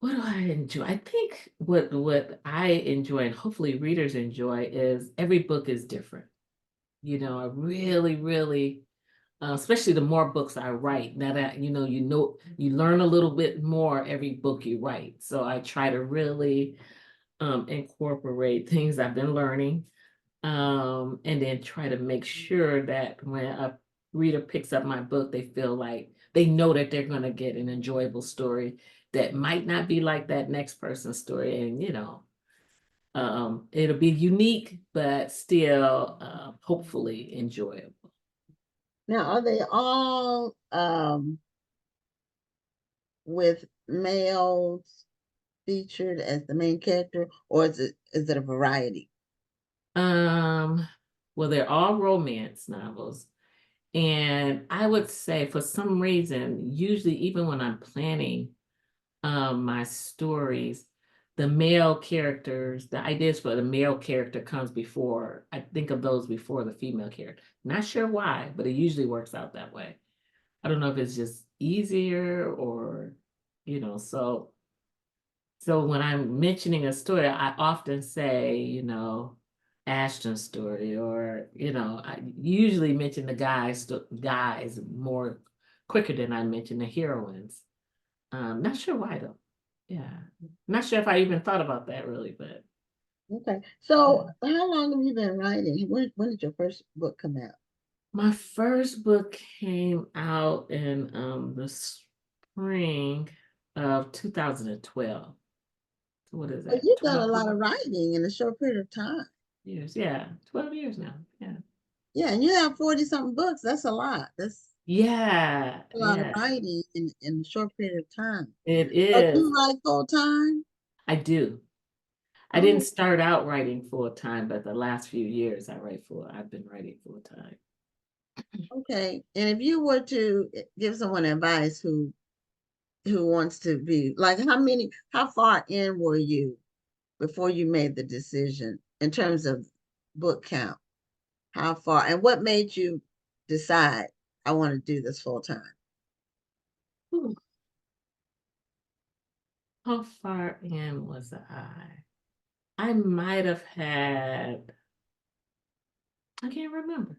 What do I enjoy? I think what I enjoy, and hopefully readers enjoy, is every book is different. I really, really, especially the more books I write, now that you learn a little bit more every book you write. So I try to really incorporate things I've been learning, and then try to make sure that when a reader picks up my book, they feel like they know that they're going to get an enjoyable story that might not be like that next person's story. And, it'll be unique, but still hopefully enjoyable. Now, are they all with males featured as the main character, or is it a variety? Well, they're all romance novels. And I would say, for some reason, usually even when I'm planning my stories, the male characters, the ideas for the male character comes before, I think of those before the female character. Not sure why, but it usually works out that way. I don't know if it's just easier or, so when I'm mentioning a story, I often say, Ashton's story, or, I usually mention the guys more quicker than I mention the heroines. Not sure why though. Yeah. Not sure if I even thought about that really, but Okay. So how long have you been writing? When did your first book come out? my first book came out in the spring of 2012. So what is Well, that? you've done a 12 lot of writing in a short period of time. years. Yeah. 12 years now. Yeah. Yeah, and you have 40 something books. That's a lot. That's Yeah. a lot of Yeah. writing in a short period of time. It So do is. you write full time? I do. I didn't Oh, start out writing full time, but the last few years I've been writing full time. okay. And if you were to give someone advice who wants to be like, how far in were you before you made the decision in terms of book count? How far and what made you decide I want to do this full time? Ooh, how far in was I? I might have had, I can't remember.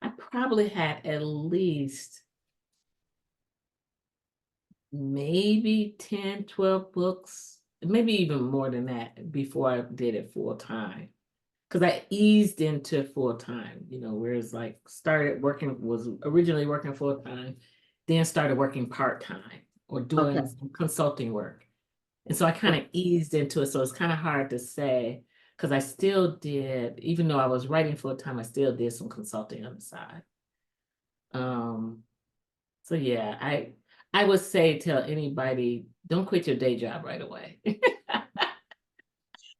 I probably had at least maybe 10, 12 books, maybe even more than that before I did it full time. Because I eased into full time, whereas like was originally working full time, then started working part time or Okay. doing some consulting work. And so I kind of eased into it. So it's kind of hard to say, because I still did, even though I was writing full time, I still did some consulting on the side. So yeah, I would say, tell anybody, don't quit your day job right away.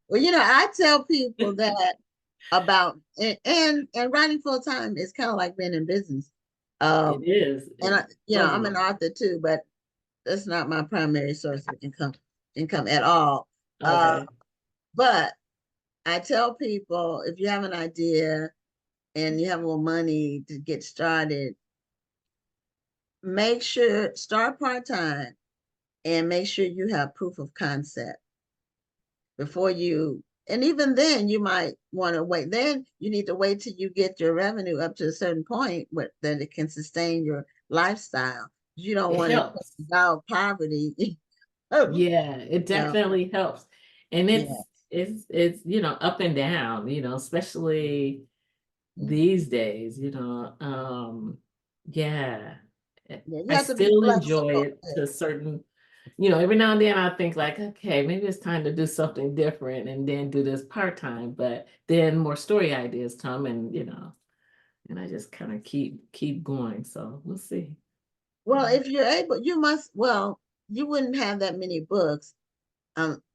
Well, I tell people that about and writing full time is kind of like being in business. It is. And I'm an Totally. author too, but that's not my primary source of income at all. Okay. But I tell people if you have an idea and you have a little money to get started, make sure start part time and make sure you have proof of concept. before you, and even then you might want to wait. Then you need to wait till you get your revenue up to a certain point that it can sustain your lifestyle. You don't It want to helps. out poverty. Oh, Yeah, it no, definitely helps. And yeah. it's up and down, especially these days, yeah. Yeah, you I have to be still enjoy flexible. it to certain, every now and then I think like, okay, maybe it's time to do something different and then do this part-time, but then more story ideas come and I just kind of keep going. So we'll see. Well, if you're able, you must, well, you wouldn't have that many books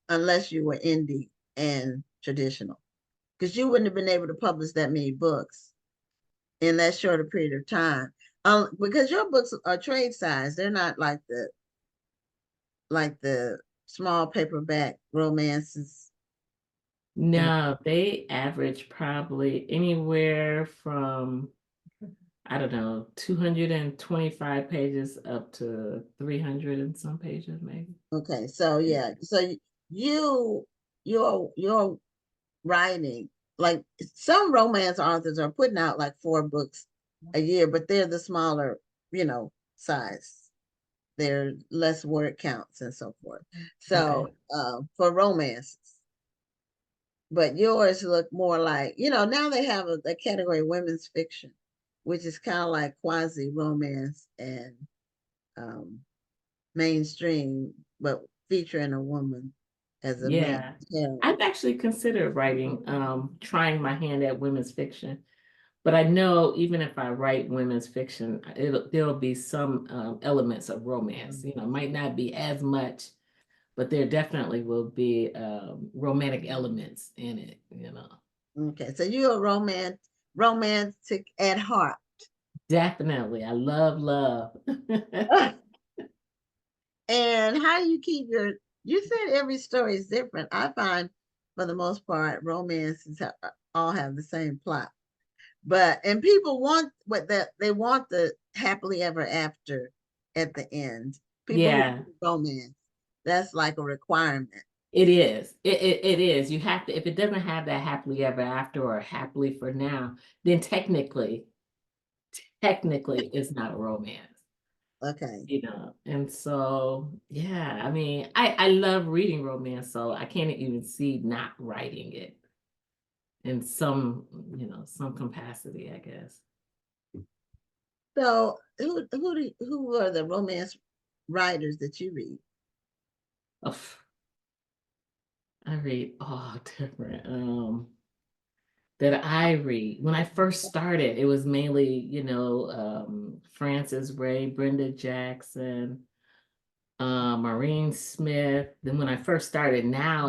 unless you were indie and traditional, because you wouldn't have been able to publish that many books in that shorter period of time. Because your books are trade size, they're not like the small paperback romances. No, they average probably anywhere from, I don't know, 225 pages up to 300 and some pages, maybe. Okay, so yeah, so you your writing, like some romance authors are putting out like 4 books a year, but they're the smaller, size. They're less word counts and so forth. So for romances, but yours look more like, now they have a category women's fiction, which is kind of like quasi romance and um, mainstream, but featuring a woman as a main Yeah. character. I've actually considered writing, trying my hand at women's fiction. But I know even if I write women's fiction, there'll be some elements of romance. Might not be as much, but there definitely will be romantic elements in it. Okay, so you're a romantic at heart. Definitely. I love love. And how do you keep you said every story is different. I find for the most part, romances all have the same plot. And people want they want the happily ever after at the end. People who Yeah, do romance, that's like a requirement. it is. It is. You have to, if it doesn't have that happily ever after or happily for now, then technically it's not a romance. Okay. And so yeah, I mean, I love reading romance, so I can't even see not writing it in some capacity, I guess. So who are the romance writers that you read? Oh, I read all different that I read. When I first started, it was mainly, Frances Ray, Brenda Jackson, Maureen Smith. Then when I first started, now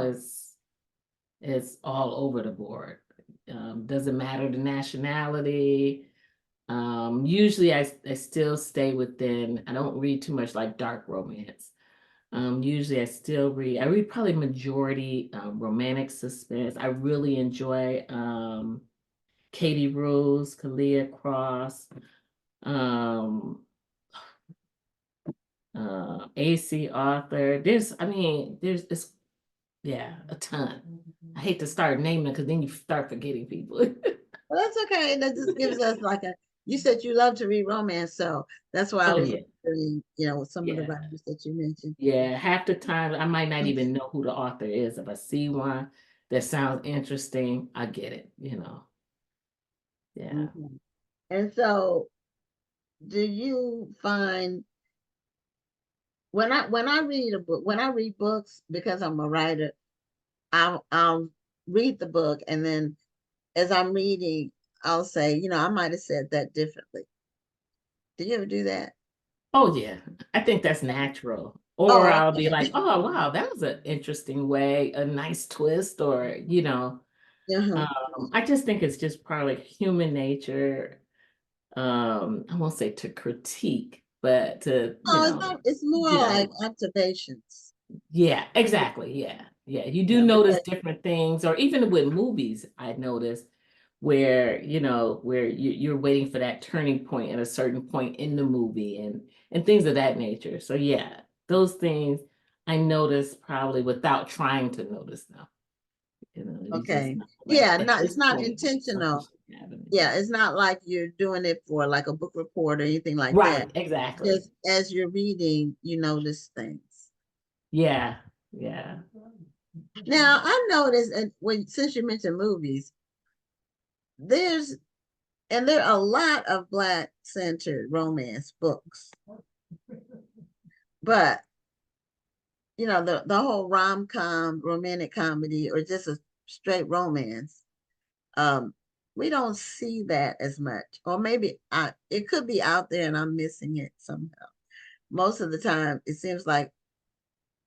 it's all over the board. Doesn't matter the nationality. Usually I still stay within, I don't read too much like dark romance. Usually I read probably majority romantic suspense. I really enjoy Katie Rose, Kalia Cross, AC Arthur. There's it's yeah, a ton. I hate to start naming because then you start forgetting people. Well, that's okay. That just gives us like you said you love to read romance, so that's why I Oh was yeah, wondering, with some of the yeah, writers that you mentioned. yeah. Half the time I might not even know who the author is. If I see one that sounds interesting, I get it. Yeah. Mhm. And so, do you find when I read a book, when I read books, because I'm a writer, I'll read the book, and then as I'm reading, I'll say, I might have said that differently. Do you ever do that? Oh yeah, I think that's natural. Or Oh, I'll be okay. like, oh wow, that was an interesting way, a nice twist, or. Uh-huh. I just think it's just part of like human nature. I won't say to critique, but to, Oh, it's more like observations. yeah, exactly. Yeah. Yeah. You do notice Because different things, or even with movies, I noticed where you're waiting for that turning point at a certain point in the movie and things of that nature. So yeah, those things I noticed probably without trying to notice them. You know, you just Okay. not Yeah, at not, this it's not point, something intentional. should happen. Yeah, it's not like you're doing it for like a book report or anything like Right, that. exactly. Just as you're reading, you notice things. Yeah, yeah. Now, I noticed, and since you mentioned movies, there are a lot of Black-centered romance books, but the whole rom-com, romantic comedy, or just a straight romance, we don't see that as much. Or maybe it could be out there and I'm missing it somehow. Most of the time, it seems like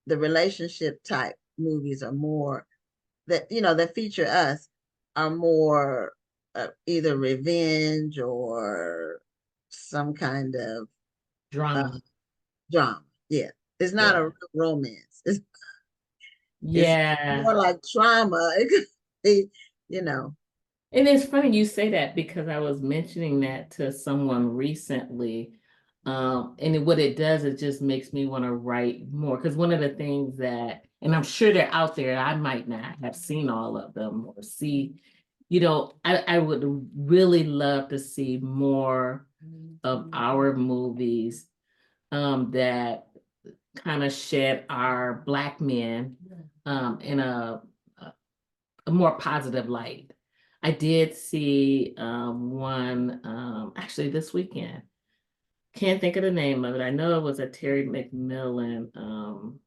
the relationship type movies are more that feature us are more either revenge or some kind of Drama. drama. Yeah, it's not a romance. It's Yeah. more like trauma. It could be, you know. And it's funny you say that because I was mentioning that to someone recently. And what it does, it just makes me want to write more. Because one of the things that, and I'm sure they're out there, I might not have seen all of them or see, I would really love to see more of our movies that kind of shed our Black men in a more positive light. I did see one actually this weekend. Can't think of the name of it. I know it was a Terry McMillan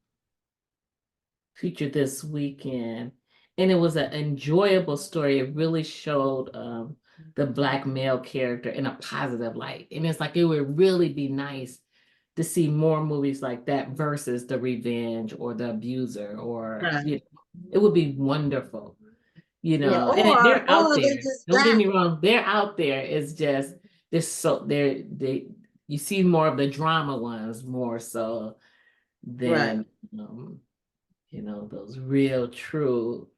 feature this weekend, and it was an enjoyable story. It really showed the Black male character in a positive light, and it's like it would really be nice to see more movies like that versus the revenge or the abuser, or Right. it would be wonderful. Yeah, And they're out or they there. just Don't get die. me wrong, they're out there. It's just you see more of the drama ones more so Right. than those real true,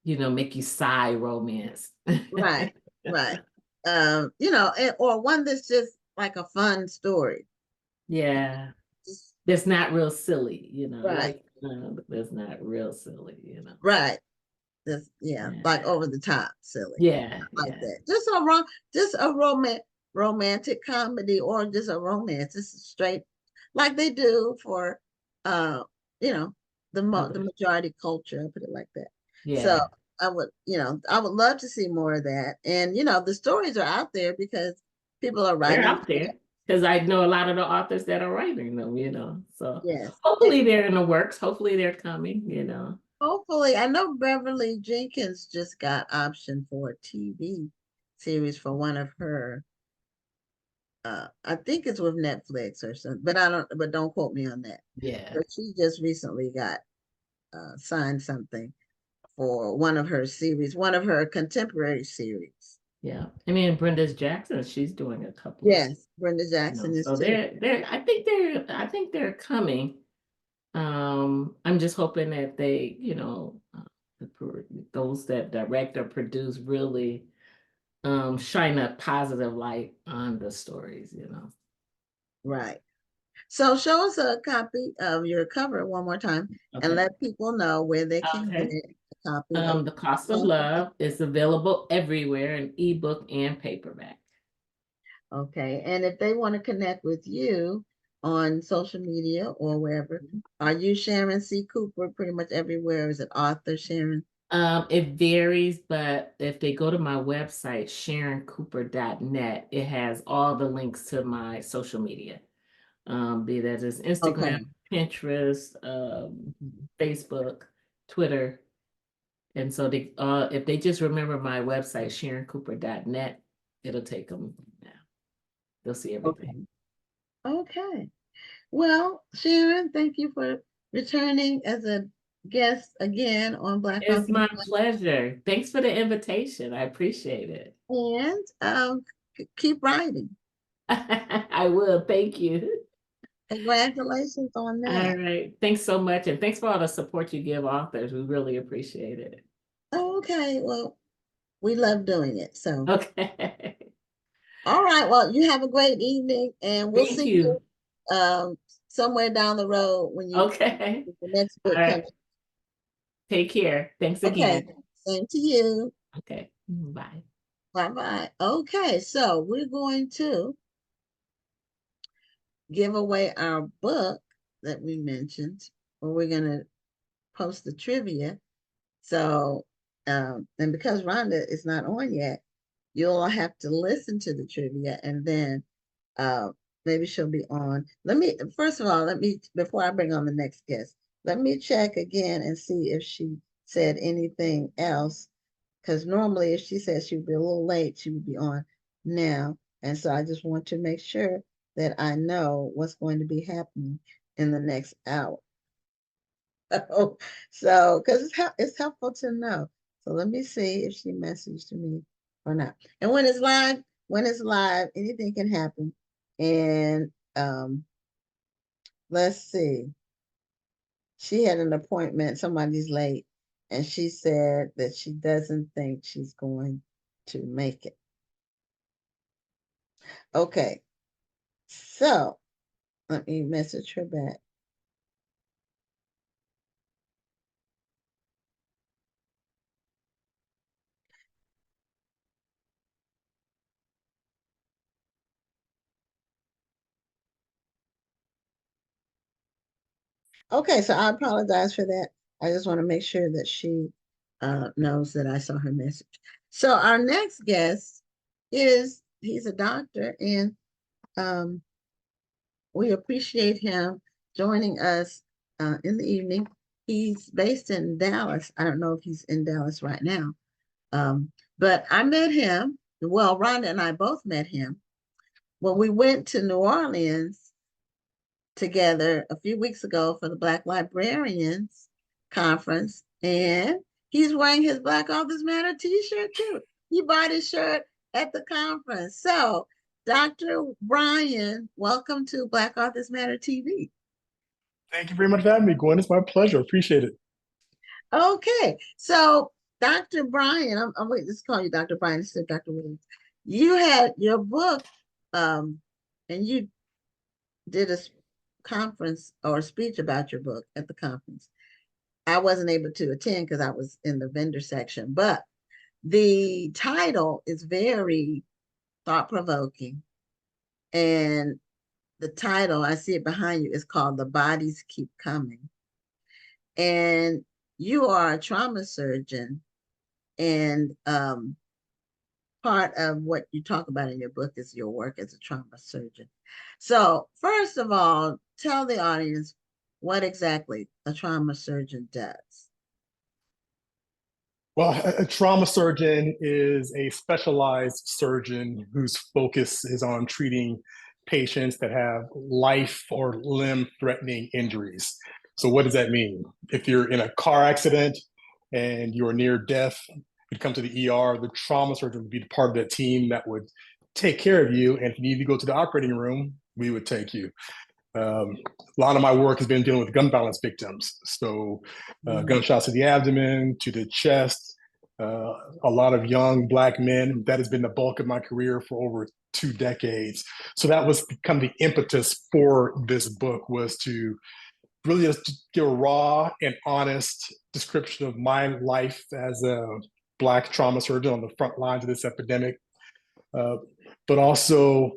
make you sigh romance. Right. Right. Or one that's just like a fun story. Yeah. Just, That's not real silly, right. that's not real silly, Right. Yeah, like Yeah. over the top silly. Yeah, Like yeah. that. Just a romantic comedy, or just a romance. Just straight like they do for you know, the majority culture, I'll put it like that. So Yeah. I would love to see more of that. And the stories are out there because people are They're writing. out there because I know a lot of the authors that are writing them, so Yes. hopefully they're in the works. Hopefully they're coming. Hopefully, I know Beverly Jenkins just got option for a TV series for one of her. I think it's with Netflix or something, but don't quote me on that. Yeah. But she just recently got signed something for one of her series, one of her contemporary series. Yeah. I mean, Brenda Jackson, she's doing a couple Yes, Brenda Jackson is so too. I think they're coming. I'm just hoping that they, those that direct or produce really shine a positive light on the stories. Right. So show us a copy of your cover one more time Okay. and let people know where they can Okay. get a copy of The Cost of Love is available everywhere in ebook and paperback. Okay. And if they want to connect with you on social media or wherever, are you Sharon C. Cooper pretty much everywhere? Is it author Sharon? It varies, but if they go to my website, SharonCooper.net, it has all the links to my social media. Be that as Instagram, Pinterest, Facebook, Twitter. And so if they just remember my website, SharonCooper.net, it'll take them. Yeah, they'll see everything. Okay. Well, Sharon, thank you for returning as a guest again on Black It's Authors. my pleasure. Thanks for the invitation. I appreciate it. And keep writing. I will. Thank you. Congratulations on that. All right. Thanks so much. And thanks for all the support you give authors. We really appreciate it. Okay. Well, we love doing it. So, Okay. all right. Well, you have a great evening, and we'll Thank see you. you somewhere down the road when Okay. the next book All right. comes. Take care. Thanks Okay. again. Same to you. Okay, bye. Bye-bye. Okay, so we're going to give away our book that we mentioned, or we're going to post the trivia. So, and because Rhonda is not on yet, you'll have to listen to the trivia and then maybe she'll be on. First of all, before I bring on the next guest, let me check again and see if she said anything else. Because normally if she said she would be a little late, she would be on now. And so I just want to make sure that I know what's going to be happening in the next hour. So, because it's helpful to know. So let me see if she messaged me or not. And when it's live, anything can happen. And let's see. She had an appointment, somebody's late, and she said that she doesn't think she's going to make it. Okay, so let me message her back. Okay, so I apologize for that. I just want to make sure that she knows that I saw her message. So our next guest he's a doctor, and we appreciate him joining us in the evening. He's based in Dallas. I don't know if he's in Dallas right now, but I met him. Well, Rhonda and I both met him when we went to New Orleans together a few weeks ago for the Black Librarians Conference, and he's wearing his Black Authors Matter t-shirt too. He bought his shirt at the conference. So, Dr. Brian, welcome to Black Authors Matter TV. Thank you very much for having me, Gwen. It's my pleasure. Appreciate it. Okay, so Dr. Brian, I'm waiting to call you Dr. Brian instead of Dr. Williams. You had your book, and you did a conference or a speech about your book at the conference. I wasn't able to attend because I was in the vendor section, but the title is very thought-provoking. And the title, I see it behind you, is called The Bodies Keep Coming. And you are a trauma surgeon, and part of what you talk about in your book is your work as a trauma surgeon. So first of all, tell the audience what exactly a trauma surgeon does. Well, a trauma surgeon is a specialized surgeon whose focus is on treating patients that have life or limb-threatening injuries. So what does that mean? If you're in a car accident and you're near death, you'd come to the ER, the trauma surgeon would be part of that team that would take care of you. And if you need to go to the operating room, we would take you. A lot of my work has been dealing with gun violence victims. So gunshots to the abdomen, to the chest, a lot of young Black men. That has been the bulk of my career for over 2 decades. So that was kind of the impetus for this book, was to really just give a raw and honest description of my life as a Black trauma surgeon on the front lines of this epidemic, but also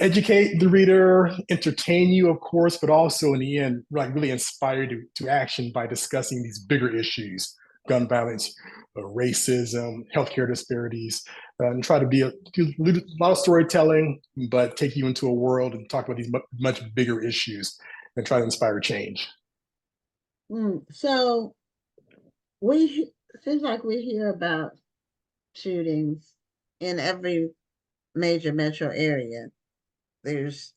educate the reader, entertain you, of course, but also in the end, like really inspire you to action by discussing these bigger issues: gun violence, racism, healthcare disparities, and try to do a lot of storytelling, but take you into a world and talk about these much bigger issues and try to inspire change. So seems like we hear about shootings in every major metro area. There's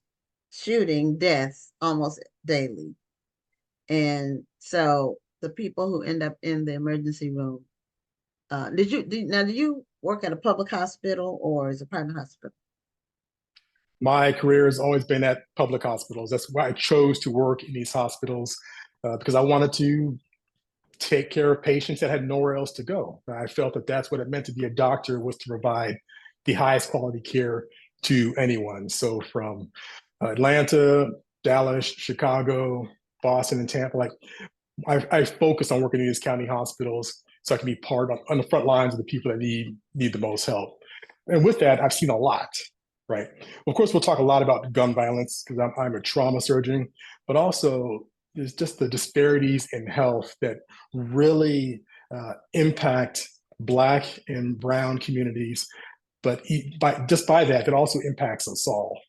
shooting deaths almost daily. And so the people who end up in the emergency room, do you work at a public hospital or is it a private hospital? My career has always been at public hospitals. That's why I chose to work in these hospitals, because I wanted to take care of patients that had nowhere else to go. I felt that that's what it meant to be a doctor, was to provide the highest quality care to anyone. So from Atlanta, Dallas, Chicago, Boston, and Tampa, like I focused on working in these county hospitals so I can be part on the front lines of the people that need the most help. And with that, I've seen a lot, right? Of course, we'll talk a lot about gun violence because I'm a trauma surgeon, but also there's just the disparities in health that really impact Black and Brown communities. But by that, it also impacts us all.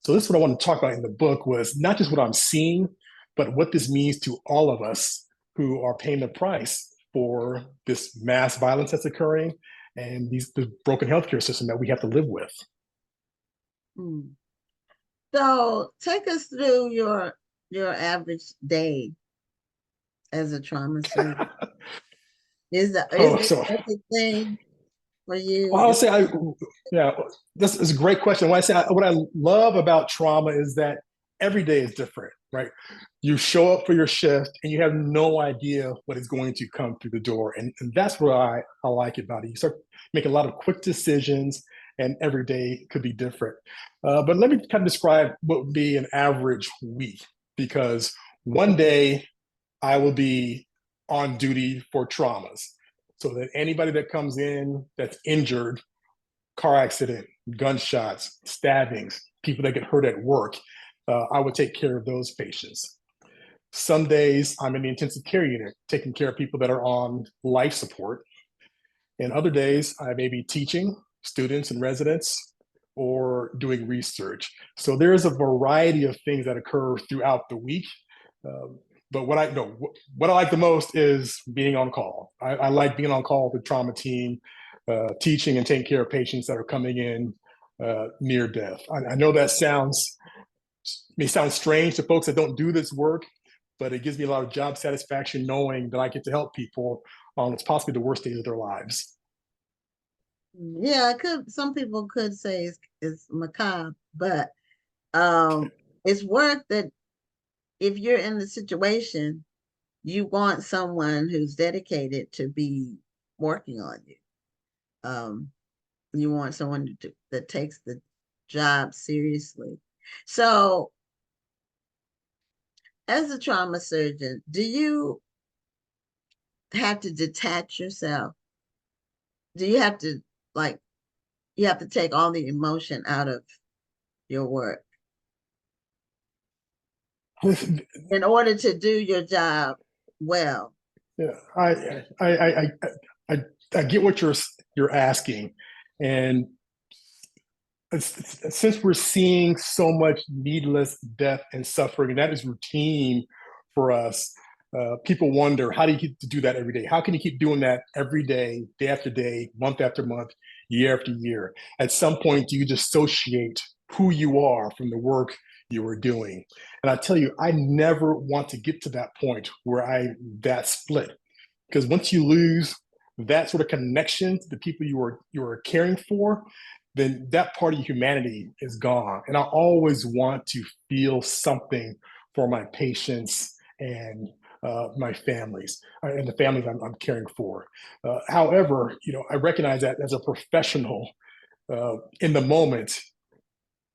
So this is what I want to talk about in the book was not just what I'm seeing, but what this means to all of us who are paying the price for this mass violence that's occurring and the broken healthcare system that we have to live with. So take us through your average day as a trauma surgeon. Is there such a thing for you? Well, I would say, this is a great question. What I love about trauma is that every day is different, right? You show up for your shift and you have no idea what is going to come through the door. And that's what I like about it. You start making a lot of quick decisions and every day could be different. But let me kind of describe what would be an average week, because one day I will be on duty for traumas. So that anybody that comes in that's injured, car accident, gunshots, stabbings, people that get hurt at work, I would take care of those patients. Some days I'm in the intensive care unit, taking care of people that are on life support. And other days I may be teaching students and residents or doing research. So there's a variety of things that occur throughout the week. But what I like the most is being on call. I like being on call with the trauma team, teaching and taking care of patients that are coming in near death. I know that may sound strange to folks that don't do this work, but it gives me a lot of job satisfaction knowing that I get to help people on what's possibly the worst days of their lives. Yeah, some people could say it's macabre, but it's work that if you're in the situation, you want someone who's dedicated to be working on you. You want someone that takes the job seriously. So as a trauma surgeon, do you have to detach yourself? Do you have to you have to take all the emotion out of your work in order to do your job well? Yeah, I get what you're asking, and since we're seeing so much needless death and suffering, and that is routine for us, people wonder, how do you get to do that every day? How can you keep doing that every day, day after day, month after month, year after year? At some point, do you dissociate who you are from the work you are doing? And I tell you, I never want to get to that point where that split, because once you lose that sort of connection to the people you are caring for, then that part of humanity is gone. And I always want to feel something for my patients and my families and the families I'm caring for. However, I recognize that as a professional, in the moment,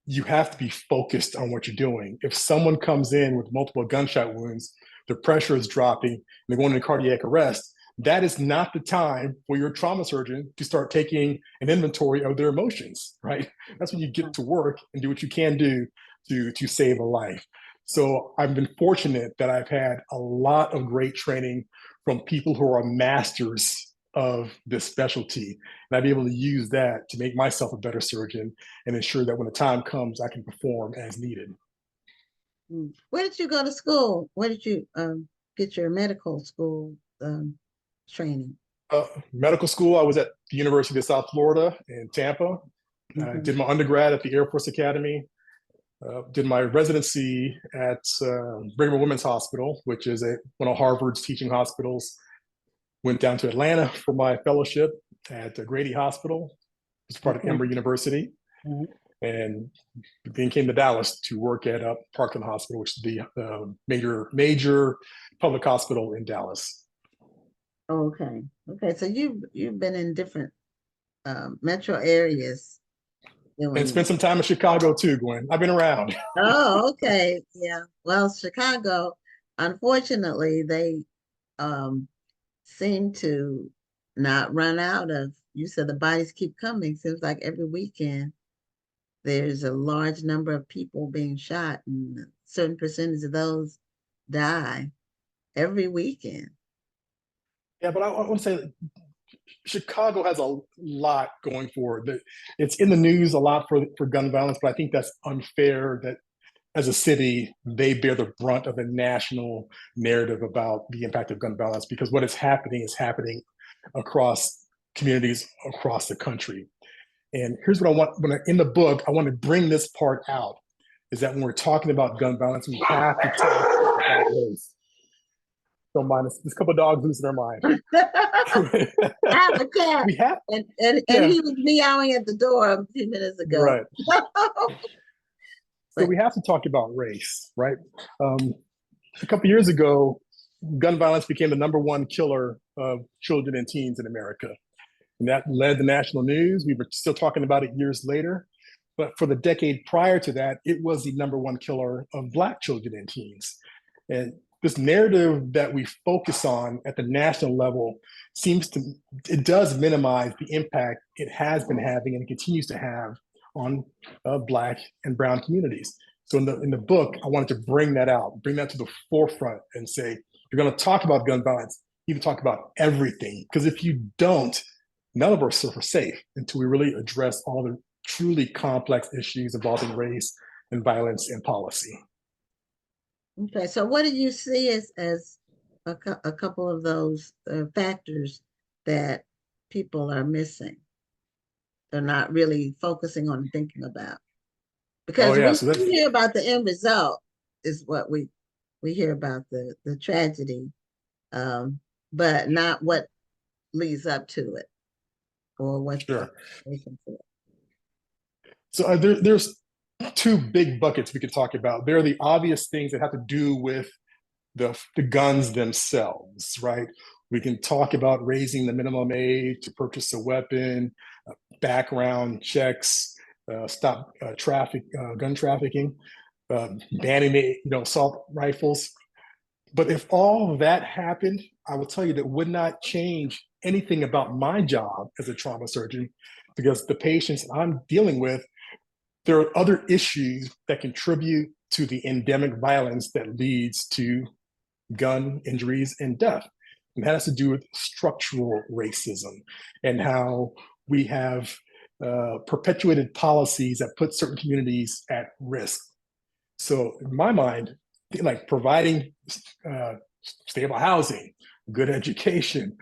you have to be focused on what you're doing. If someone comes in with multiple gunshot wounds, the pressure is dropping, and they're going into cardiac arrest, that is not the time for your trauma surgeon to start taking an inventory of their emotions, right? That's when you get to work and do what you can do to save a life. So I've been fortunate that I've had a lot of great training from people who are masters of this specialty. And I'd be able to use that to make myself a better surgeon and ensure that when the time comes, I can perform as needed. Where did you go to school? Where did you get your medical school training? Medical school, I was at the University of South Florida in Tampa. I did my undergrad at the Air Force Academy. Did my residency at Brigham and Women's Hospital, which is one of Harvard's teaching hospitals. Went down to Atlanta for my fellowship at Grady Hospital, which is part of Emory University. And then came to Dallas to work at Parkland Hospital, which is the major public hospital in Dallas. Okay. So you've been in different metro areas. And spent some time in Chicago too, Gwen. I've been around. Oh, okay. Yeah. Well, Chicago, unfortunately, they seem to not run out of, you said the bodies keep coming. Seems like every weekend there's a large number of people being shot, and a certain percentage of those die every weekend. Yeah, but I want to say Chicago has a lot going for it. It's in the news a lot for gun violence, but I think that's unfair that as a city, they bear the brunt of the national narrative about the impact of gun violence, because what is happening across communities across the country. And here's what I want, in the book, I want to bring this part out, is that when we're talking about gun violence, we have to talk about race. Don't mind us. There's a couple of dogs losing their mind. I have a cat, and he was meowing at the door a few minutes ago. Right. So we have to talk about race, right? A couple of years ago, gun violence became the #1 killer of children and teens in America. And that led the national news. We were still talking about it years later. But for the decade prior to that, it was the #1 killer of Black children and teens. And this narrative that we focus on at the national level it does minimize the impact it has been having and continues to have on Black and brown communities. So in the book, I wanted to bring that out, bring that to the forefront and say, you're going to talk about gun violence, you can talk about everything. Because if you don't, none of us are safe until we really address all the truly complex issues involving race and violence and policy. Okay, so what do you see as a couple of those factors that people are missing? They're not really focusing on thinking about. Because we hear about the end result is what we hear about, the tragedy, but not what leads up to it or what's sure. For it. So there's two big buckets we could talk about. There are the obvious things that have to do with the guns themselves, right? We can talk about raising the minimum age to purchase a weapon, background checks, stop gun trafficking, banning assault rifles. But if all of that happened, I will tell you that would not change anything about my job as a trauma surgeon, because the patients I'm dealing with, there are other issues that contribute to the endemic violence that leads to gun injuries and death. And that has to do with structural racism and how we have perpetuated policies that put certain communities at risk. So in my mind, like providing stable housing, good education,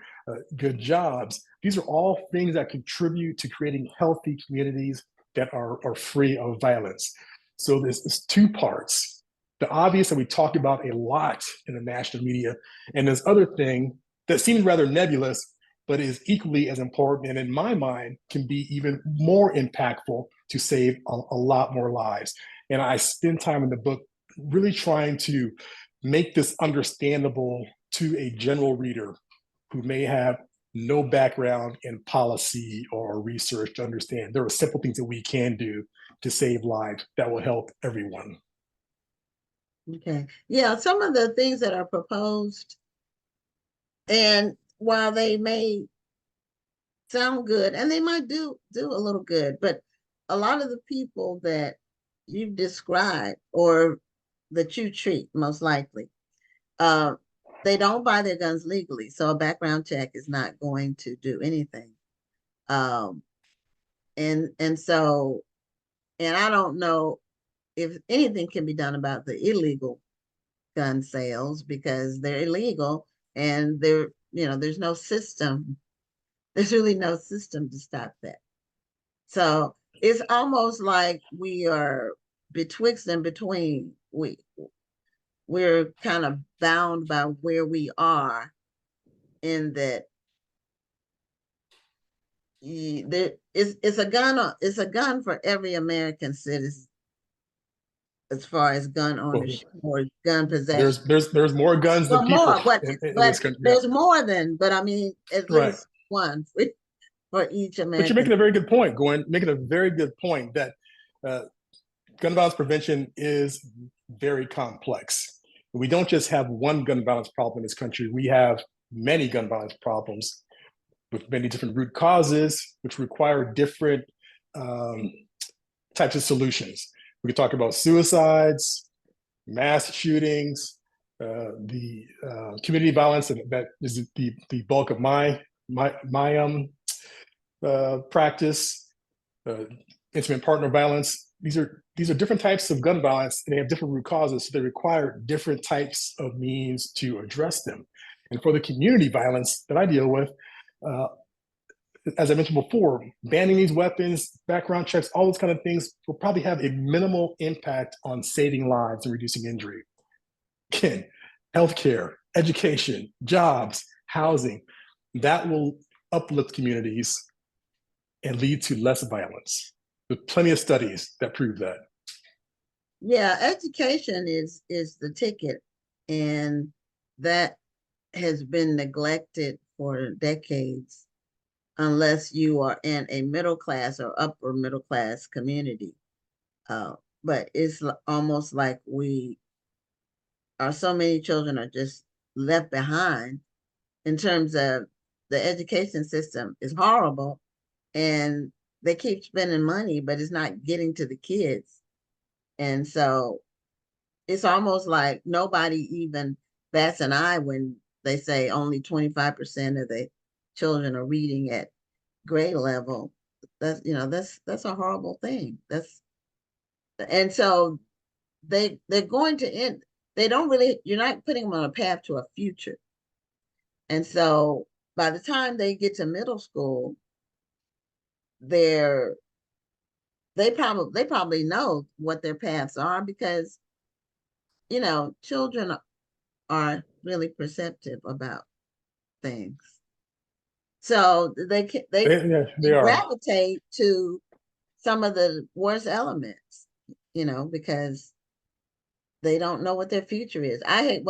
good jobs, these are all things that contribute to creating healthy communities that are free of violence. So there's two parts. The obvious that we talk about a lot in the national media, and this other thing that seems rather nebulous, but is equally as important, and in my mind, can be even more impactful to save a lot more lives. And I spend time in the book really trying to make this understandable to a general reader who may have no background in policy or research to understand there are simple things that we can do to save lives that will help everyone. Okay. Yeah, some of the things that are proposed, and while they may sound good, and they might do a little good, but a lot of the people that you've described or that you treat, most likely, they don't buy their guns legally, so a background check is not going to do anything. And I don't know if anything can be done about the illegal gun sales, because they're illegal and there's no system. There's really no system to stop that. So it's almost like we are betwixt and between. We're kind of bound by where we are, in that it's a gun for every American citizen as far as gun ownership or gun possession. There's more guns than people in this country. There's more than, but I mean, at least one for each American. But you're making a very good point, making a very good point that gun violence prevention is very complex. We don't just have one gun violence problem in this country. We have many gun violence problems. with many different root causes, which require different types of solutions. We could talk about suicides, mass shootings, the community violence, and that is the bulk of my practice. Intimate partner violence. These are different types of gun violence, and they have different root causes, so they require different types of means to address them. And for the community violence that I deal with, as I mentioned before, banning these weapons, background checks, all those kind of things will probably have a minimal impact on saving lives and reducing injury. Again, healthcare, education, jobs, housing, that will uplift communities and lead to less violence. There's plenty of studies that prove that. Yeah, education is the ticket, and that has been neglected for decades, unless you are in a middle class or upper middle class community. But it's almost like so many children are just left behind in terms of the education system is horrible, and they keep spending money, but it's not getting to the kids. And so it's almost like nobody even bats an eye when they say only 25% of the children are reading at grade level. That's a horrible thing. And so they're going to end. You're not putting them on a path to a future. And so by the time they get to middle school, they probably know what their paths are, because children are really perceptive about things. So they gravitate to some of the worst elements, because they don't know what their future is. I hate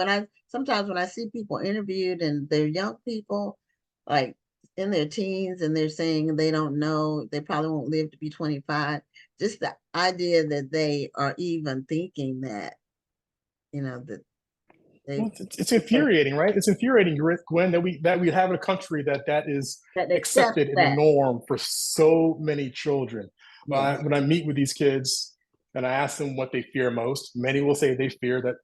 sometimes when I see people interviewed and they're young people, like in their teens, and they're saying they don't know, they probably won't live to be 25. Just the idea that they are even thinking that, that it's infuriating, right? It's infuriating, Gwen, that we have a country that is accepted in the norm for so many children. Yes. When I meet with these kids and I ask them what they fear most, many will say they fear that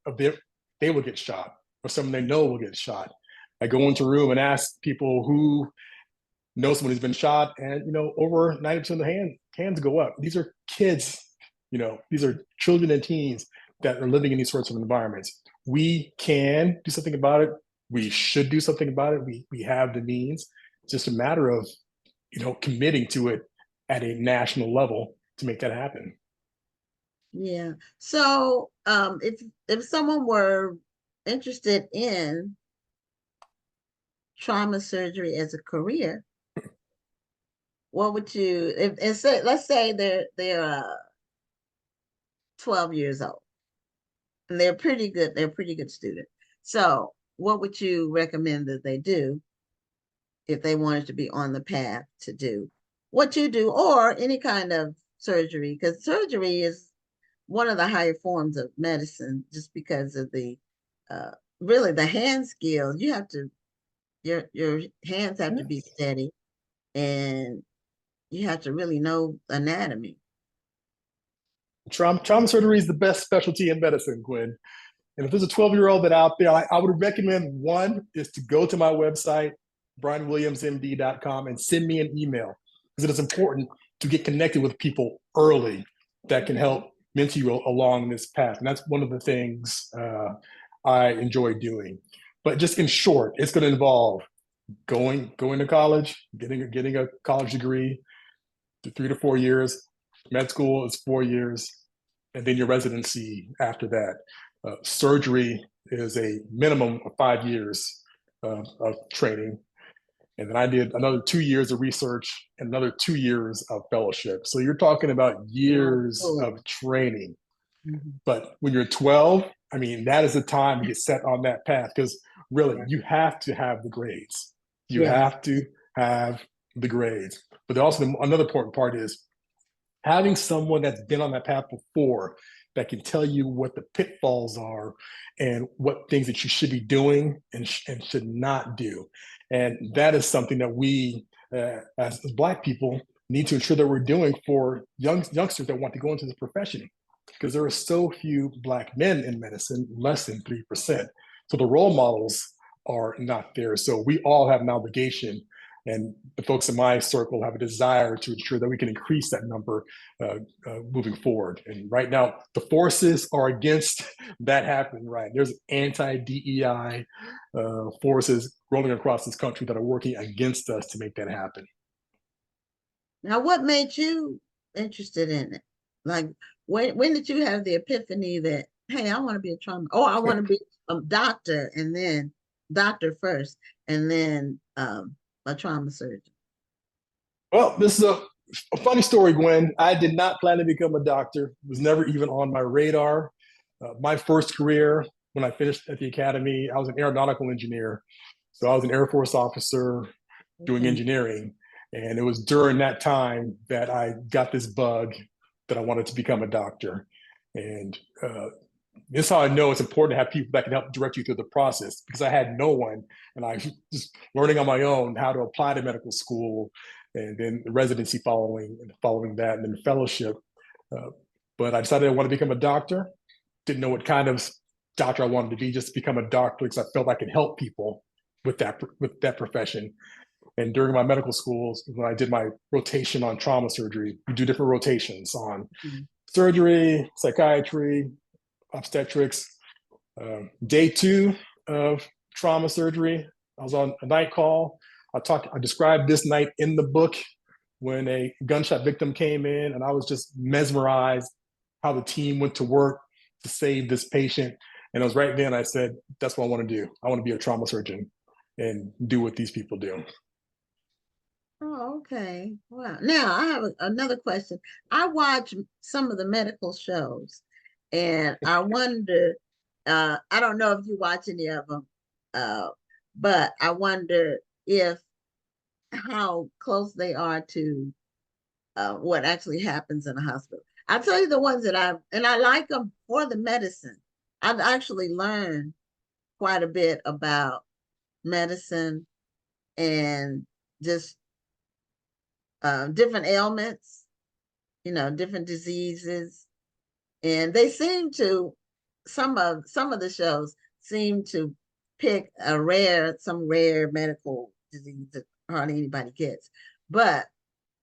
they will get shot, or someone they know will get shot. I go into a room and ask people who know someone who's been shot, and over 90% of the hands go up. These are kids, these are children and teens that are living in these sorts of environments. We can do something about it. We should do something about it. We have the means. It's just a matter of committing to it at a national level to make that happen. Yeah. So if someone were interested in trauma surgery as a career, what would you, let's say they're 12 years old and they're pretty good student. So what would you recommend that they do if they wanted to be on the path to do what you do, or any kind of surgery? Because surgery is one of the higher forms of medicine, just because of the really the hand skills. You have to, your hands have to be steady, and you have to really know anatomy. Trauma surgery is the best specialty in medicine, Gwen. And if there's a 12-year-old that out there, I would recommend, one is to go to my website, brianwilliamsmd.com, and send me an email, because it is important to get connected with people early that can help mentor you along this path. And that's one of the things I enjoy doing. But just in short, it's going to involve going to college, getting a college degree, 3 to 4 years. Med school is 4 years, and then your residency after that. Surgery is a minimum of 5 years of training. And then I did another 2 years of research and another 2 years of fellowship. So you're talking about years of training. Mm-hmm. But when you're 12, I mean, that is the time to get set on that path, because really you have to have the grades. You have to have the grades. But also another important part is having someone that's been on that path before that can tell you what the pitfalls are and what things that you should be doing and should not do. And that is something that we, as Black people, need to ensure that we're doing for youngsters that want to go into this profession, because there are so few Black men in medicine, less than 3%. So the role models are not there. So we all have an obligation, and the folks in my circle have a desire to ensure that we can increase that number moving forward. And right now, the forces are against that happening, right? There's anti-DEI forces rolling across this country that are working against us to make that happen. Now, what made you interested in it? Like, when did you have the epiphany that, hey, I want to be a trauma, or I want to be a doctor, and then doctor first, and then a trauma surgeon? Well, this is a funny story, Gwen. I did not plan to become a doctor. It was never even on my radar. My first career, when I finished at the academy, I was an aeronautical engineer. So I was an Air Force officer doing engineering. And it was during that time that I got this bug that I wanted to become a doctor. And this is how I know it's important to have people that can help direct you through the process, because I had no one, and I was just learning on my own how to apply to medical school, and then the residency following that, and then fellowship. But I decided I wanted to become a doctor. Didn't know what kind of doctor I wanted to be, just become a doctor because I felt I could help people with that profession. And during my medical schools, when I did my rotation on trauma surgery, we do different rotations on surgery, psychiatry, obstetrics. Day 2 of trauma surgery, I was on a night call. I described this night in the book when a gunshot victim came in, and I was just mesmerized how the team went to work to save this patient. And it was right then I said, that's what I want to do. I want to be a trauma surgeon and do what these people do. Oh, okay. Wow. Now I have another question. I watch some of the medical shows, and I wonder, I don't know if you watch any of them, but I wonder how close they are to what actually happens in a hospital. I'll tell you the ones that I like them for the medicine. I've actually learned quite a bit about medicine and just different ailments, different diseases. And they seem to, some of the shows seem to pick some rare medical disease that hardly anybody gets. But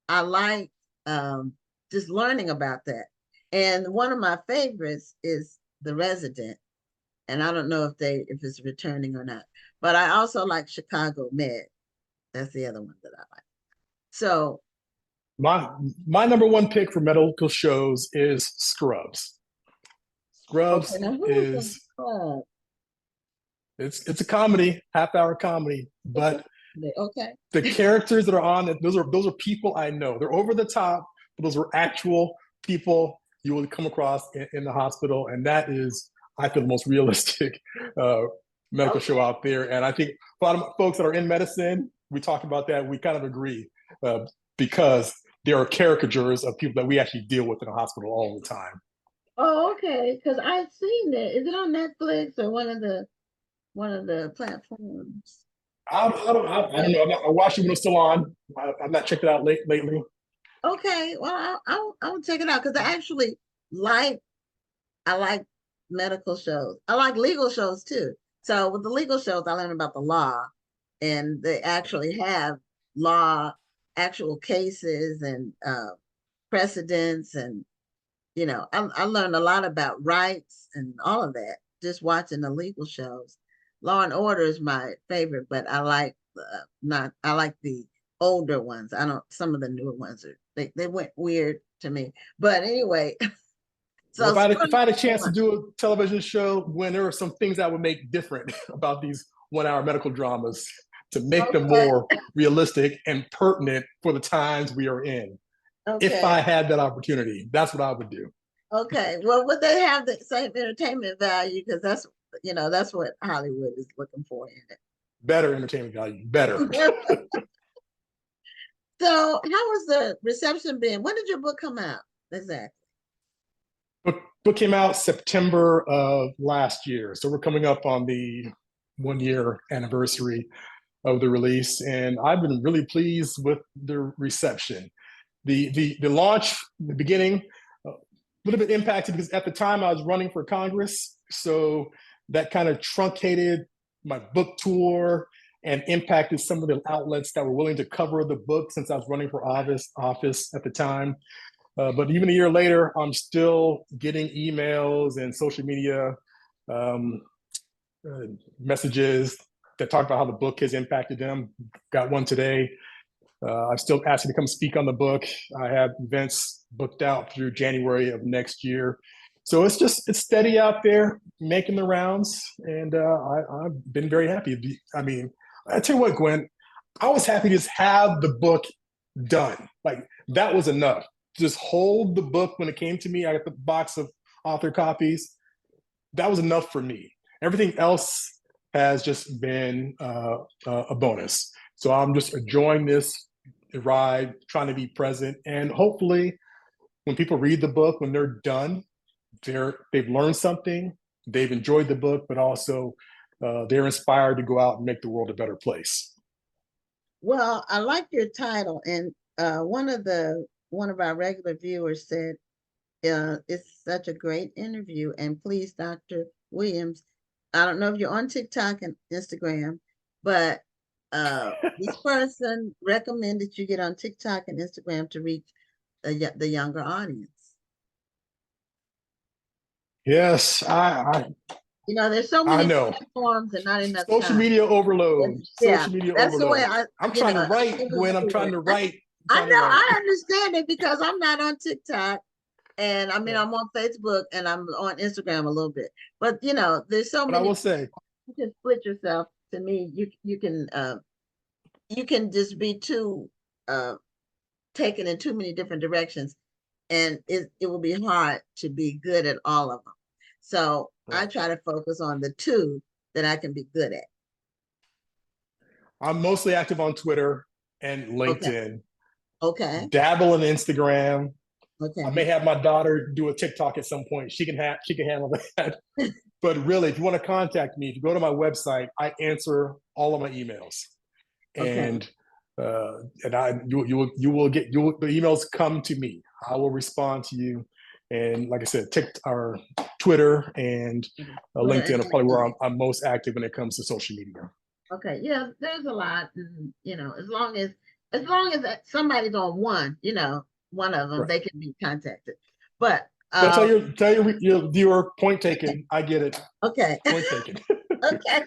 I like just learning about that. And one of my favorites is The Resident. And I don't know if it's returning or not. But I also like Chicago Med. That's the other one that I like. So my number one pick for medical shows is Scrubs. Scrubs is it's a comedy, half-hour comedy, but the characters that are on it, those are people I know. They're over the top, but those are actual people you will come across in the hospital, and that is, I feel, the most realistic medical show out there. And I think a lot of folks that are in medicine, we talk about that, we kind of agree, because there are caricatures of people that we actually deal with in the hospital all the time. Oh, okay. Because I've seen it. Is it on Netflix or one of the platforms? I don't know. I watched it when it was still on. I've not checked it out lately. Okay, well, I'll check it out, because I like medical shows. I like legal shows too. So with the legal shows, I learn about the law, and they actually have actual cases and precedents, and I learned a lot about rights and all of that just watching the legal shows. Law and Order is my favorite, but I like the older ones. Some of the newer ones they went weird to me. But anyway, so well, if I had a chance to do a television show when there are some things I would make different about these 1-hour medical dramas to make them more realistic and pertinent for the times we are in. If I had that opportunity, that's what I would do. Okay. Well, would they have the same entertainment value? Because that's what Hollywood is looking for in it. Better entertainment value. Better. So how was the reception been? When did your book come out? Exactly. Book came out September of last year. So we're coming up on the 1-year anniversary. of the release, and I've been really pleased with the reception. The launch, the beginning, a little bit impacted because at the time I was running for Congress, so that kind of truncated my book tour and impacted some of the outlets that were willing to cover the book since I was running for office at the time. But even a year later, I'm still getting emails and social media messages that talk about how the book has impacted them. Got one today. I'm still asking to come speak on the book. I have events booked out through January of next year. So it's steady out there, making the rounds, and I've been very happy. I mean, I tell you what, Gwen, I was happy to just have the book done. Like, that was enough. Just hold the book when it came to me. I got the box of author copies. That was enough for me. Everything else has just been a bonus. So I'm just enjoying this ride, trying to be present, and hopefully when people read the book, when they're done, they've learned something, they've enjoyed the book, but also they're inspired to go out and make the world a better place. Well, I like your title, and one of our regular viewers said, it's such a great interview, and please, Dr. Williams, I don't know if you're on TikTok and Instagram, but this person recommended you get on TikTok and Instagram to reach the younger audience. Yes, there's so many know. platforms and not enough social time. media overload. Yeah, Social media that's overload. The way I'm trying to write, Gwen. I'm trying to write. I know, I understand it because I'm not on TikTok, and I mean, I'm on Facebook and I'm on Instagram a little bit, but there's so many. But I will say, you can split yourself. To me, you can just be too taken in too many different directions, and it will be hard to be good at all of them. So I try to focus on the two that I can be good at. I'm mostly active on Twitter and LinkedIn. Okay. Dabble in Instagram. Okay. I may have my daughter do a TikTok at some point. She can handle that. But really, if you want to contact me, if you go to my website, I answer all of my emails. And you will get the emails come to me. I will respond to you. And like I said, Twitter and LinkedIn are probably where I'm most active when it comes to social media. Okay, yeah, there's a lot, as long as somebody's on one of them, they can be contacted. But tell your viewer, point taken. I get it. Okay. Point taken. Okay.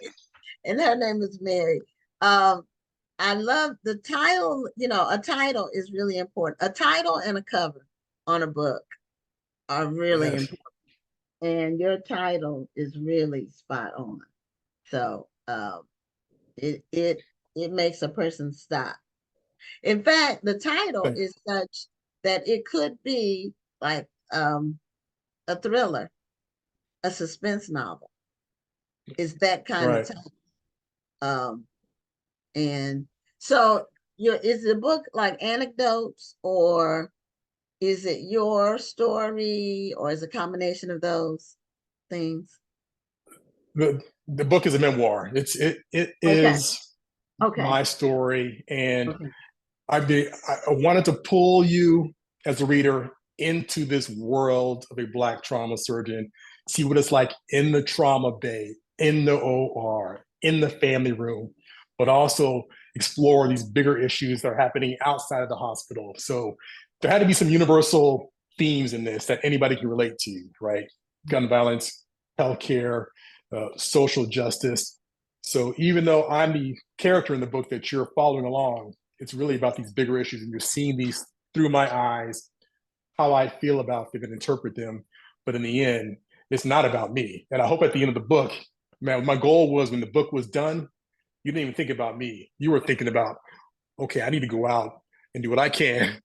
And her name is Mary. I love the title. A title is really important. A title and a cover on a book are really important. And your title is really spot on. So it makes a person stop. In fact, the title is such that it could be like a thriller, a suspense novel. It's that kind of title. And so is the book like anecdotes, or is it your story, or is it a combination of those things? The book is a memoir. It is my story, and I wanted to pull you as a reader into this world of a Black trauma surgeon, see what it's like in the trauma bay, in the OR, in the family room, but also explore these bigger issues that are happening outside of the hospital. So there had to be some universal themes in this that anybody can relate to, right? Gun violence, healthcare, social justice. So even though I'm the character in the book that you're following along, it's really about these bigger issues, and you're seeing these through my eyes, how I feel about them and interpret them. But in the end, it's not about me. And I hope at the end of the book, man, my goal was when the book was done, you didn't even think about me. You were thinking about, okay, I need to go out and do what I can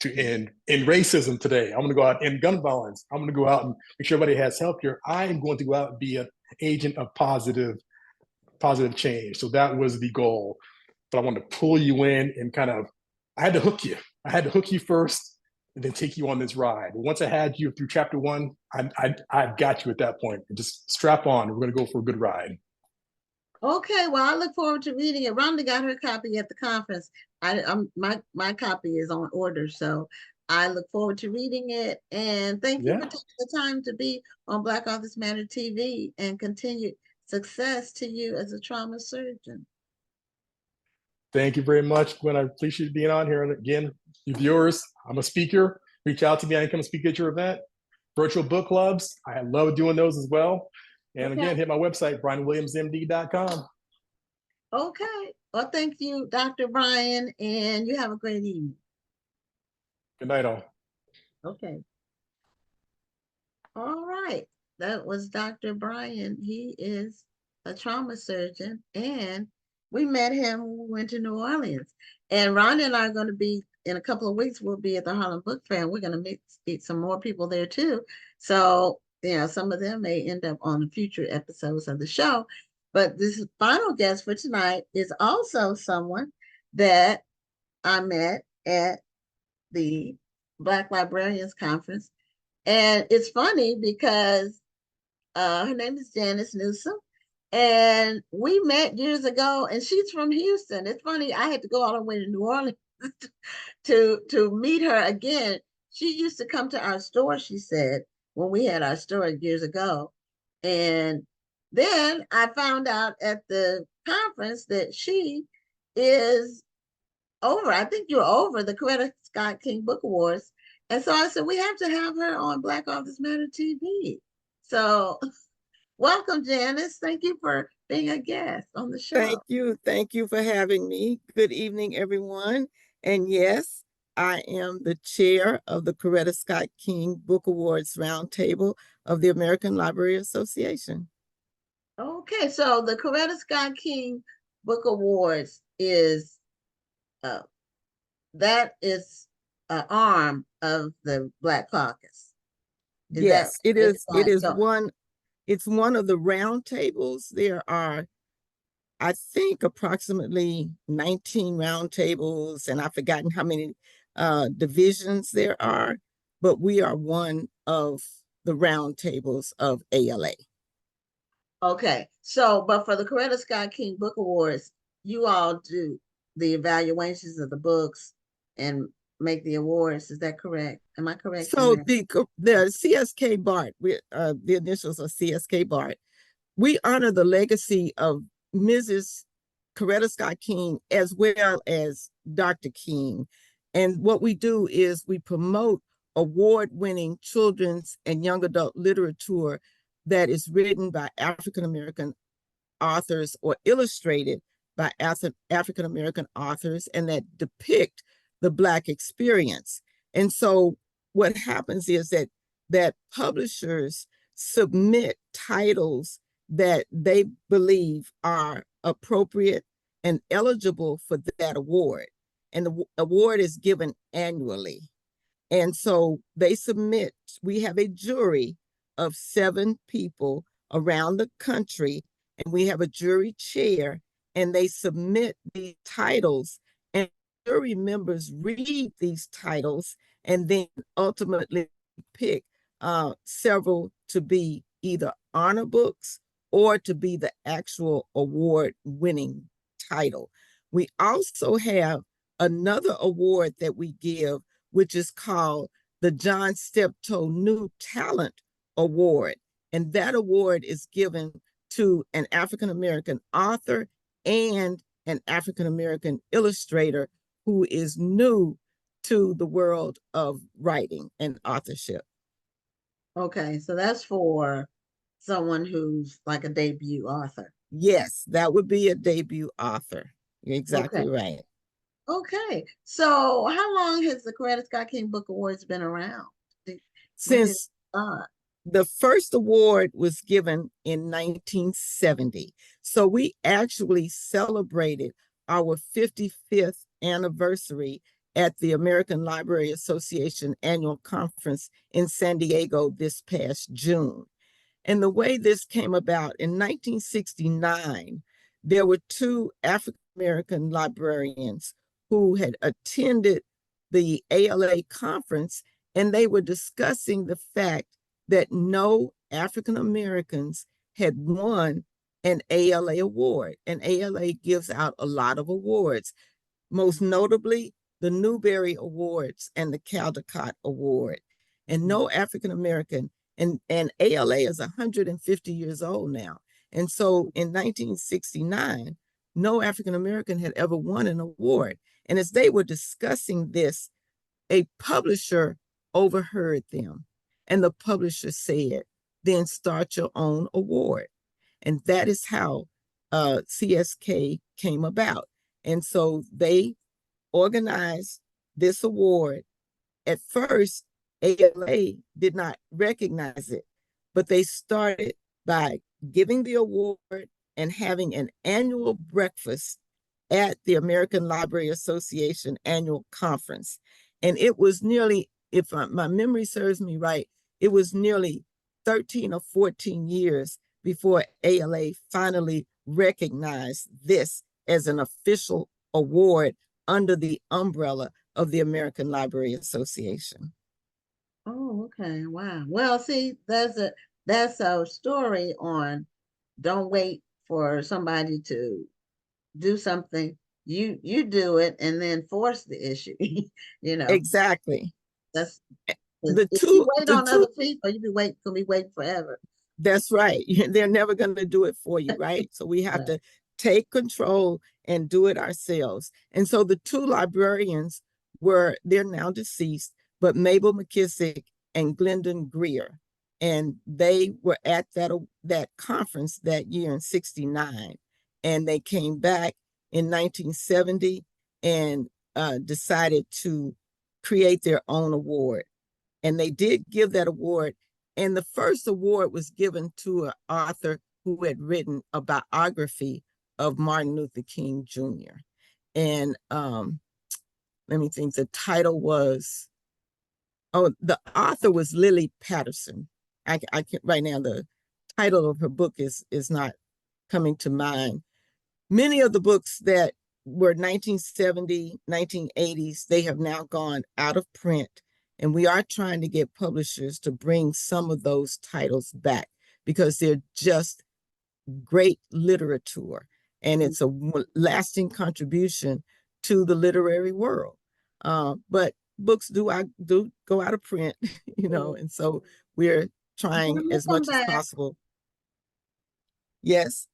to end racism today. I'm going to go out and end gun violence. I'm going to go out and make sure everybody has health care. I'm going to go out and be an agent of positive change. So that was the goal. But I wanted to pull you in and I had to hook you. I had to hook you first and then take you on this ride. But once I had you through chapter 1, I got you at that point. And just strap on. We're going to go for a good ride. Okay, well, I look forward to reading it. Rhonda got her copy at the conference. My copy is on order, so I look forward to reading it. And thank you for Yeah. taking the time to be on Black Authors Matter TV, and continued success to you as a trauma surgeon. Thank you very much, Gwen. I appreciate being on here. And again, you viewers, I'm a speaker. Reach out to me. I can come speak at your event. Virtual book clubs. I love doing those as well. And Okay. again, hit my website, brianwilliamsmd.com. Okay. Well, thank you, Dr. Brian, and you have a great evening. Good night, all. Okay. All right. That was Dr. Brian. He is a trauma surgeon, and we met him when we went to New Orleans. And Ron and I are going to be, in a couple of weeks, we'll be at the Harlem Book Fair, and we're going to meet some more people there too. So, some of them may end up on the future episodes of the show. But this final guest for tonight is also someone that I met at the Black Librarians Conference. And it's funny because her name is Janice Newsum, and we met years ago, and she's from Houston. It's funny, I had to go all the way to New Orleans to meet her again. She used to come to our store, she said, when we had our store years ago. And then I found out at the conference that she is over, I think you're over the Coretta Scott King Book Awards. And so I said, we have to have her on Black Authors Matter TV. So welcome, Janice. Thank you for being a guest on the show. Thank you. Thank you for having me. Good evening, everyone. And yes, I am the chair of the Coretta Scott King Book Awards Roundtable of the American Library Association. Okay, so the Coretta Scott King Book Awards is that is an arm of the Black Caucus. Yes, it is. It is So, one. It's one of the roundtables. There are, I think, approximately 19 roundtables, and I've forgotten how many divisions there are, but we are one of the roundtables of ALA. okay, so but for the Coretta Scott King Book Awards, you all do the evaluations of the books and make the awards. Is that correct? Am I correct? So the CSK BART, the initials are CSK BART. We honor the legacy of Mrs. Coretta Scott King as well as Dr. King. And what we do is we promote award-winning children's and young adult literature that is written by African-American authors or illustrated by African-American authors, and that depict the Black experience. And so what happens is that publishers submit titles that they believe are appropriate and eligible for that award. And the award is given annually. And so they submit, we have a jury of 7 people around the country, and we have a jury chair, and they submit the titles, and jury members read these titles and then ultimately pick several to be either honor books or to be the actual award-winning title. We also have another award that we give, which is called the John Steptoe New Talent Award. And that award is given to an African-American author and an African-American illustrator who is new to the world of writing and authorship. Okay, so that's for someone who's like a debut author. Yes, that would be a debut author. You're exactly right. Okay, so how long has the Coretta Scott King Book Awards been around? Since the first award was given in 1970. So we actually celebrated our 55th anniversary at the American Library Association annual conference in San Diego this past June. And the way this came about, in 1969, there were 2 African-American librarians who had attended the ALA conference, and they were discussing the fact that no African Americans had won an ALA award. And ALA gives out a lot of awards, most notably the Newbery Awards and the Caldecott Award. And no African American, and ALA is 150 years old now. And so in 1969, no African American had ever won an award. And as they were discussing this, a publisher overheard them. And the publisher said, then start your own award. And that is how CSK came about. And so they organized this award. At first, ALA did not recognize it, but they started by giving the award and having an annual breakfast at the American Library Association annual conference. And it was nearly, if my memory serves me right, it was nearly 13 or 14 years before ALA finally recognized this as an official award under the umbrella of the American Library Association. Oh, okay. Wow. Well, see, that's a story on don't wait for somebody to do something. You do it and then force the issue. Exactly. That's the if two. you wait The on two. other people, gonna be waiting forever. That's right. They're never going to do it for you, right? So we have to take control and do it ourselves. And so the two librarians they're now deceased, but Mabel McKissick and Glendon Greer. And they were at that conference that year in 69. And they came back in 1970 and decided to create their own award. And they did give that award. And the first award was given to an author who had written a biography of Martin Luther King Jr. And let me think, the title was, the author was Lily Patterson. I can't right now, the title of her book is not coming to mind. Many of the books that were 1970, 1980s, they have now gone out of print. And we are trying to get publishers to bring some of those titles back because they're just great literature. And it's a lasting contribution to the literary world. But books do go out of print, and so we're trying as much as possible. Yes.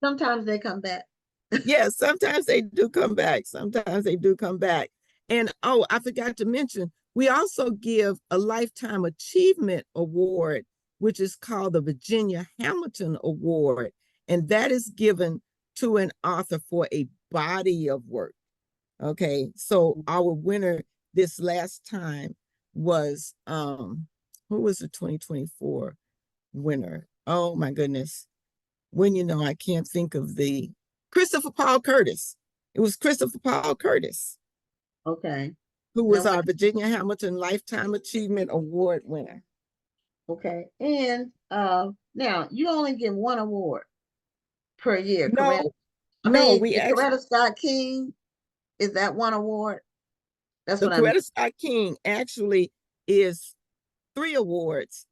Sometimes they come back. Yes, sometimes they do come back. Sometimes they do come back. And I forgot to mention, we also give a Lifetime Achievement Award, which is called the Virginia Hamilton Award. And that is given to an author for a body of work. Okay, so our winner this last time was, who was the 2024 winner? Oh my goodness. I can't think of Christopher Paul Curtis. It was Christopher Paul Curtis. Okay. Who was our Virginia Hamilton Lifetime Achievement Award winner. Okay. And now you only get one award per year, correct? Coretta Scott King, is that one award? That's what Coretta Scott King actually is 3 awards.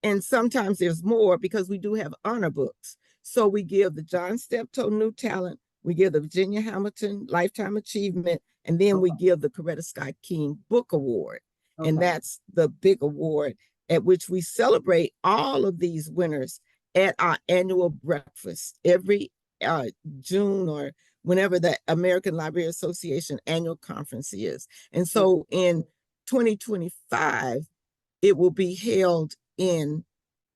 And sometimes there's more because we do have honor books. So we give the John Steptoe New Talent, we give the Virginia Hamilton Lifetime Achievement, and then we give the Coretta Scott King Book Award. And that's the big award at which we celebrate all of these winners at our annual breakfast every June or whenever the American Library Association annual conference is. And so in 2025, it will be held in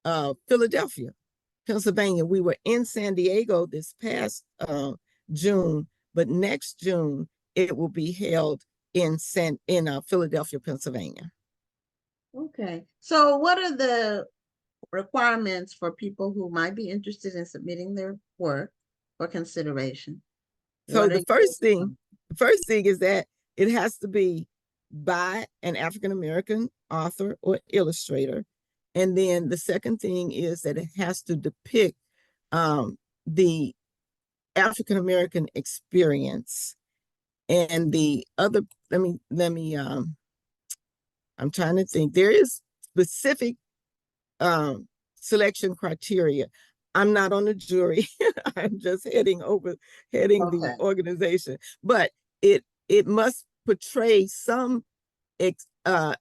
Philadelphia, Pennsylvania. We were in San Diego this past June, but next June it will be held in Philadelphia, Pennsylvania. Okay. So what are the requirements for people who might be interested in submitting their work for consideration? So the first thing is that it has to be by an African-American author or illustrator. And then the second thing is that it has to depict the African-American experience. And the other, I'm trying to think. There is specific selection criteria. I'm not on the jury. I'm just heading the organization, but it must portray some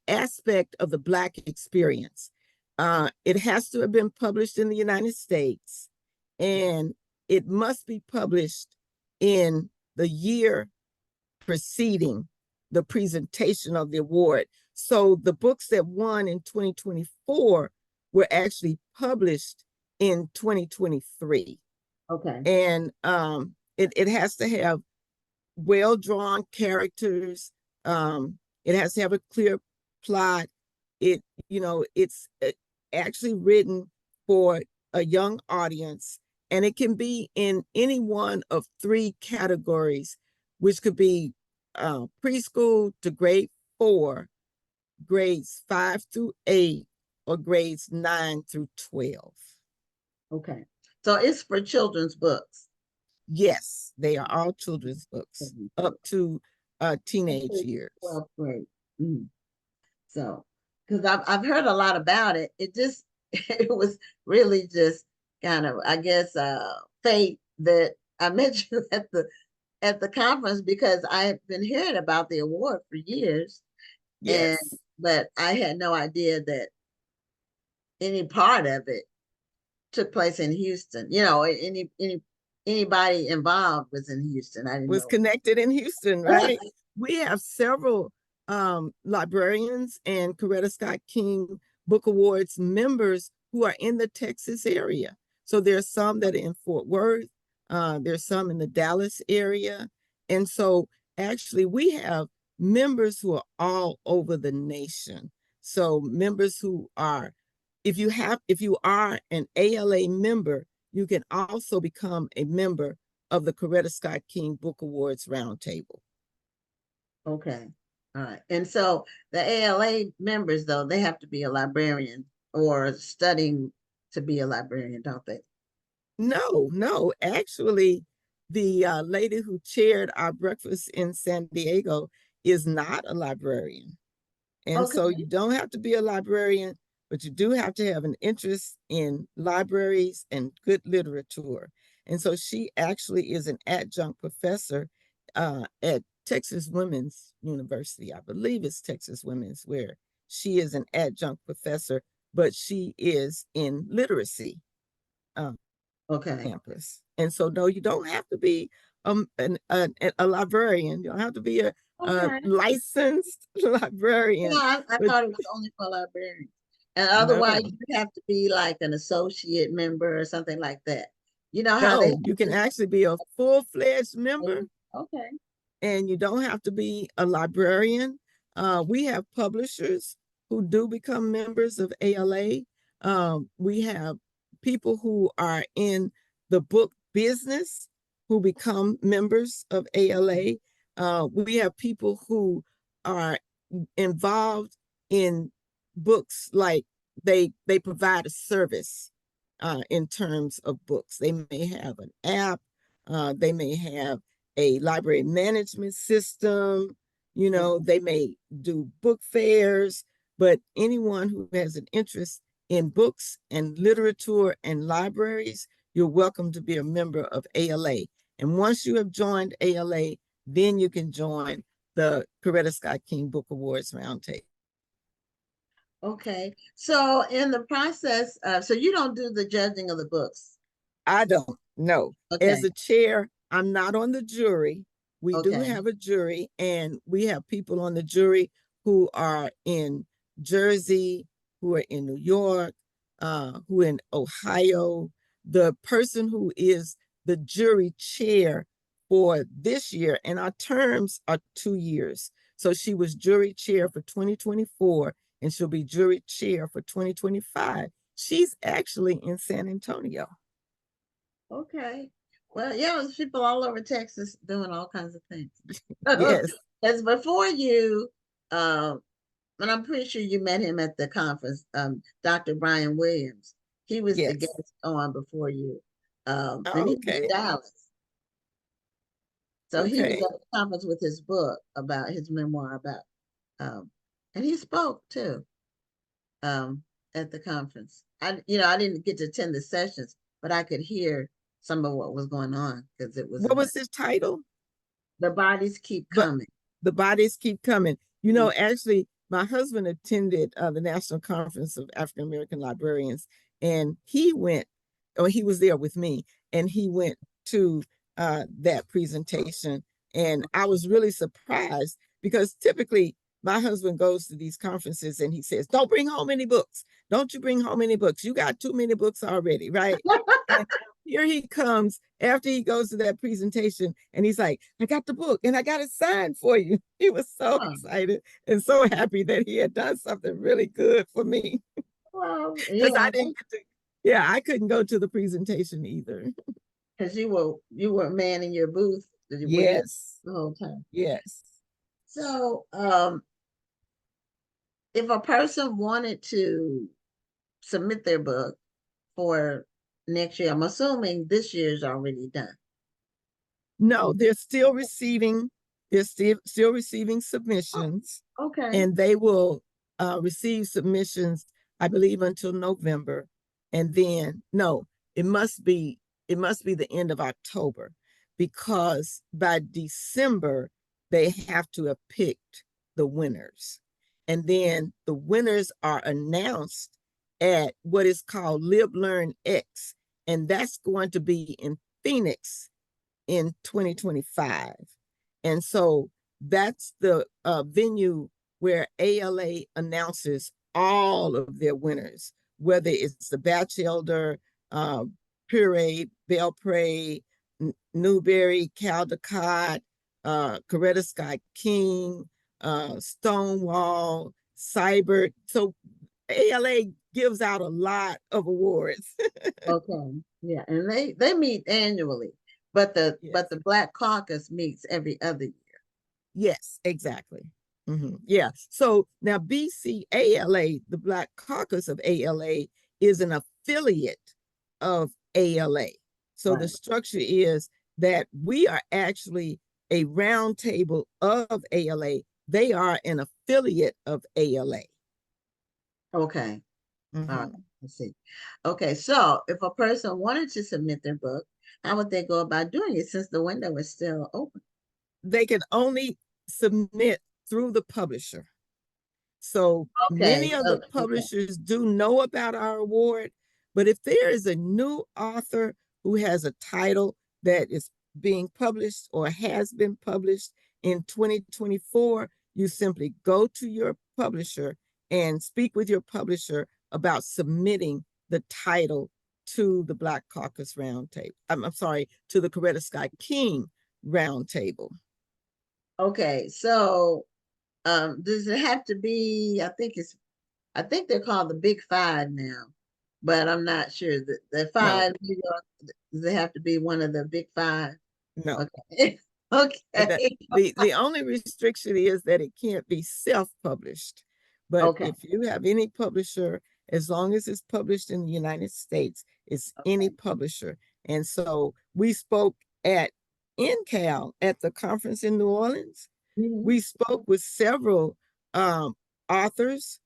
aspect of the Black experience. It has to have been published in the United States, and it must be published in the year preceding the presentation of the award. So the books that won in 2024 were actually published in 2023. Okay. And it has to have well-drawn characters. It has to have a clear plot. It's actually written for a young audience, and it can be in any one of 3 categories, which could be preschool to grade 4, grades 5 through 8, or grades 9 through 12. Okay. So it's for children's books. Yes, they are all children's books up to teenage years. 12th grade. Mm. So, because I've heard a lot about it. It just it was really just kind of, I guess, fate that I met you at the conference, because I have been hearing about the award for years. Yes. But I had no idea that any part of it took place in Houston. Anybody involved was in Houston. I didn't was know. Connected in Houston, right? We have several librarians and Coretta Scott King Book Awards members who are in the Texas area. So there's some that are in Fort Worth, there's some in the Dallas area. And so actually we have members who are all over the nation. So members who are, if you are an ALA member, you can also become a member of the Coretta Scott King Book Awards Roundtable. Okay. All right. And so the ALA members, though, they have to be a librarian or studying to be a librarian, don't they? No. Actually, the lady who chaired our breakfast in San Diego is not a librarian. And so you don't have to be a librarian, but you do have to have an interest in libraries and good literature. And so she actually is an adjunct professor at Texas Women's University. I believe it's Texas Women's, where she is an adjunct professor, but she is in literacy campus. And so, no, you don't have to be a librarian. You don't have to be a licensed librarian. Yeah, I thought it was only for librarians. And otherwise, you have to be like an associate member or something like that. You know how you can actually be a full-fledged member. Okay. And you don't have to be a librarian. We have publishers who do become members of ALA. We have people who are in the book business who become members of ALA. We have people who are involved in books, like they provide a service in terms of books. They may have an app, they may have a library management system, they may do book fairs, but anyone who has an interest in books and literature and libraries, you're welcome to be a member of ALA. And once you have joined ALA, then you can join the Coretta Scott King Book Awards Roundtable. Okay. So in the process, so you don't do the judging of the books? I don't, no. Okay. As a chair, I'm not on the jury. We do have a jury, and we have people on the jury who are in Jersey, who are in New York, who are in Ohio. The person who is the jury chair for this year, and our terms are 2 years. So she was jury chair for 2024, and she'll be jury chair for 2025. She's actually in San Antonio. Okay. Well, yeah, there's people all over Texas doing all kinds of things. Yes. As before you, and I'm pretty sure you met him at the conference, Dr. Brian Williams. He was the guest on before you. And he was in Dallas. So he was at the conference with his book about his memoir about, and he spoke too at the conference. I didn't get to attend the sessions, but I could hear some of what was going on because it was What was his title? The Bodies Keep But Coming. the bodies keep coming. You know, actually, my husband attended the National Conference of African American Librarians, and he went, or he was there with me, and he went to that presentation. And I was really surprised because typically my husband goes to these conferences and he says, "Don't bring home any books. Don't you bring home any books. You got too many books already," right? And here he comes after he goes to that presentation and he's like, "I got the book and I got it signed for you." He was so excited and so happy that he had done something really good for me. Well, Because yeah, I didn't get to, yeah, I couldn't go to the presentation either. because you were a man in your booth. Were you Yes, the whole time? yes. So, if a person wanted to submit their book for next year, I'm assuming this year's already done. No, they're still receiving submissions, Okay. and they will receive submissions, I believe, until November. And then no, it must be the end of October, because by December they have to have picked the winners. And then the winners are announced at what is called Live Learn X, and that's going to be in Phoenix in 2025. And so that's the venue where ALA announces all of their winners, whether it's the Batchelder, Puree, Belpre, Newberry, Caldecott, Coretta Scott King, Stonewall, Cybert. So ALA gives out a lot of awards. Okay. Yeah, and they meet annually, but the Yes. Black Caucus meets every other year. Yes, exactly. Yeah. So now BCALA, the Black Caucus of ALA, is an affiliate of ALA. So the Right. structure is that we are actually a roundtable of ALA. They are an affiliate of ALA. Okay. All right. Mhm. Let's see. Okay, so if a person wanted to submit their book, how would they go about doing it since the window is still open? They can only submit through the publisher. So Okay. many of the Okay. publishers do know about our award, but if there is a new author who has a title that is being published or has been published in 2024, you simply go to your publisher and speak with your publisher about submitting the title to the Black Caucus Roundtable. I'm sorry, to the Coretta Scott King Roundtable. Okay, so does it have to be, I think they're called the Big Five now, but I'm not sure. The No, five, New York, does it have to be one of the Big Five? no. Okay. Okay. The only restriction is that it can't be self-published. But Okay. if you have any publisher, as long as it's published in the United States, it's any publisher. And so we spoke at NCAL at the conference in New Orleans. Mhm. We spoke with several authors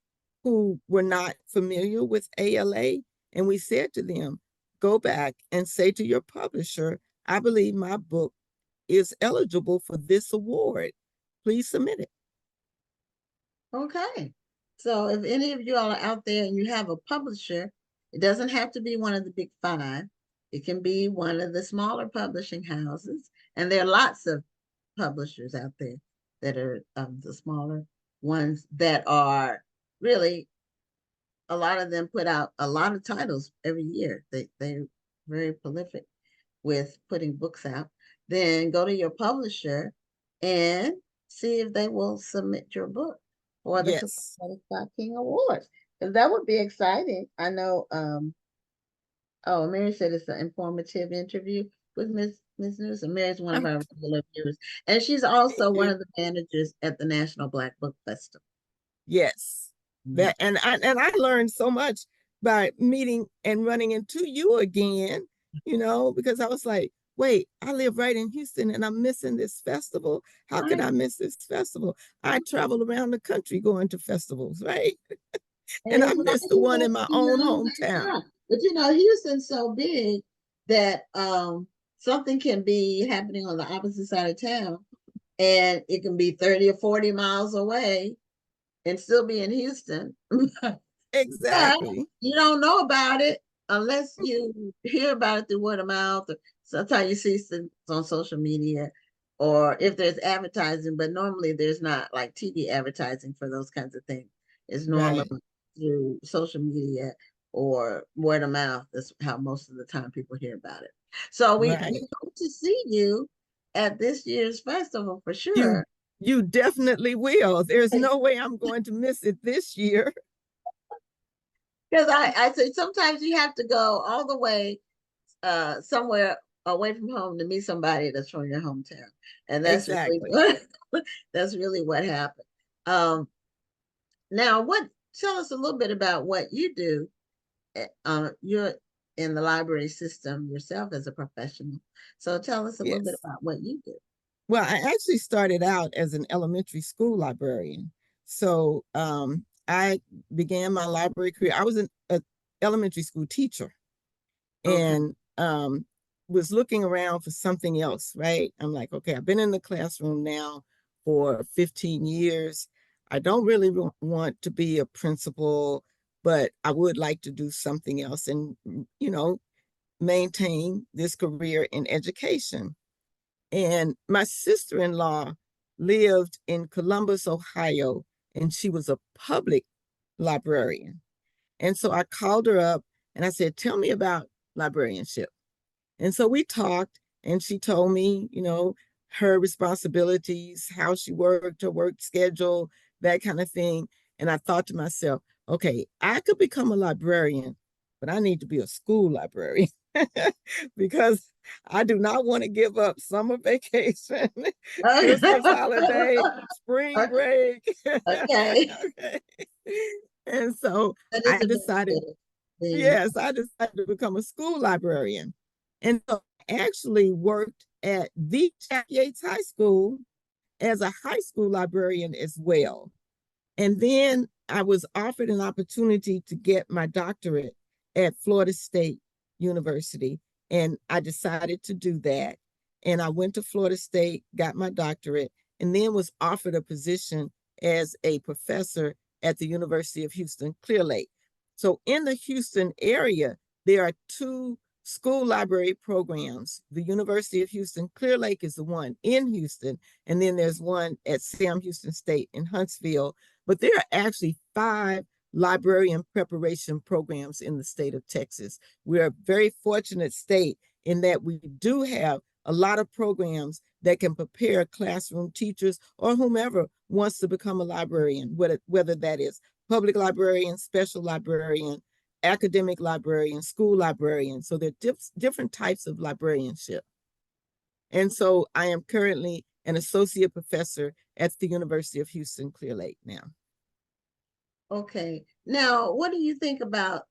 who were not familiar with ALA, and we said to them, go back and say to your publisher, I believe my book is eligible for this award. Please submit it. Okay. So if any of you all are out there and you have a publisher, it doesn't have to be one of the Big Five. It can be one of the smaller publishing houses. And there are lots of publishers out there that are the smaller ones that are really, a lot of them put out a lot of titles every year. They're very prolific with putting books out. Then go to your publisher and see if they will submit your book for the Yes. Coretta Scott King Awards. Because that would be exciting. I know oh, Mary said it's an informative interview with Miss Newsum. Mary's one of our regular viewers. And she's also one of the managers at the National Black Book Festival. Yes. That and I learned so much by meeting and running into you again, because I was like, wait, I live right in Houston and I'm missing this festival. How can I miss this festival? I travel around the country going to festivals, right? And I missed the one in my own hometown. But Houston's so big that something can be happening on the opposite side of town, and it can be 30 or 40 miles away and still be in Houston. But Exactly. you don't know about it unless you hear about it through word of mouth, or sometimes you see things on social media, or if there's advertising, but normally there's not like TV advertising for those kinds of things. It's normally Right. through social media or word of mouth. That's how most of the time people hear about it. So we Right. hope to see you at this year's festival for You sure. you definitely will. There's no way I'm going to miss it this year. Because I say sometimes you have to go all the way somewhere away from home to meet somebody that's from your hometown. And that's really Exactly. what that's really what happened. Now tell us a little bit about what you do. You're in the library system yourself as a professional. So tell us a little bit Yes. about what you do. Well, I actually started out as an elementary school librarian. So I began my library career. I was an elementary school teacher, Okay. and was looking around for something else, right? I'm like, okay, I've been in the classroom now for 15 years. I don't really want to be a principal, but I would like to do something else and, maintain this career in education. And my sister-in-law lived in Columbus, Ohio, and she was a public librarian. And so I called her up and I said, tell me about librarianship. And so we talked, and she told me, her responsibilities, how she worked, her work schedule, that kind of thing. And I thought to myself, okay, I could become a librarian, but I need to be a school librarian because I do not want to give up summer vacation, Christmas holiday, spring Okay. break. Okay. Okay. And so That is I a decided, benefit. The yes, I decided to become a school librarian. And so I actually worked at the Jack Yates High School as a high school librarian as well. And then I was offered an opportunity to get my doctorate at Florida State University. And I decided to do that. And I went to Florida State, got my doctorate, and then was offered a position as a professor at the University of Houston, Clear Lake. So in the Houston area, there are two school library programs. The University of Houston, Clear Lake is the one in Houston, and then there's one at Sam Houston State in Huntsville. But there are actually 5 librarian preparation programs in the state of Texas. We're a very fortunate state in that we do have a lot of programs that can prepare classroom teachers or whomever wants to become a librarian, whether that is public librarian, special librarian, academic librarian, school librarian. So there are different types of librarianship. And so I am currently an associate professor at the University of Houston, Clear Lake now. Okay. Now, what do you think about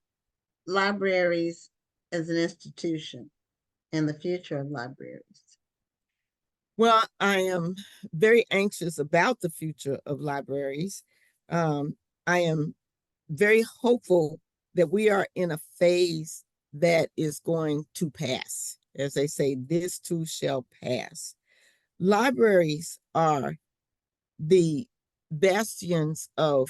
libraries as an institution and the future of libraries? Well, I am very anxious about the future of libraries. I am very hopeful that we are in a phase that is going to pass. As they say, this too shall pass. Libraries are the bastions of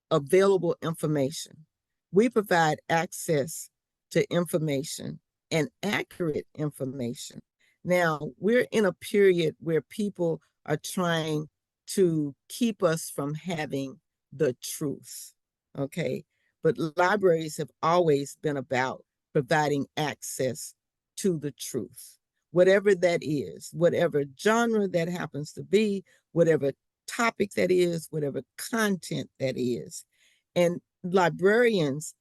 available information. We provide access to information and accurate information. Now, we're in a period where people are trying to keep us from having the truth, okay? But libraries have always been about providing access to the truth, whatever that is, whatever genre that happens to be, whatever topic that is, whatever content that is. And librarians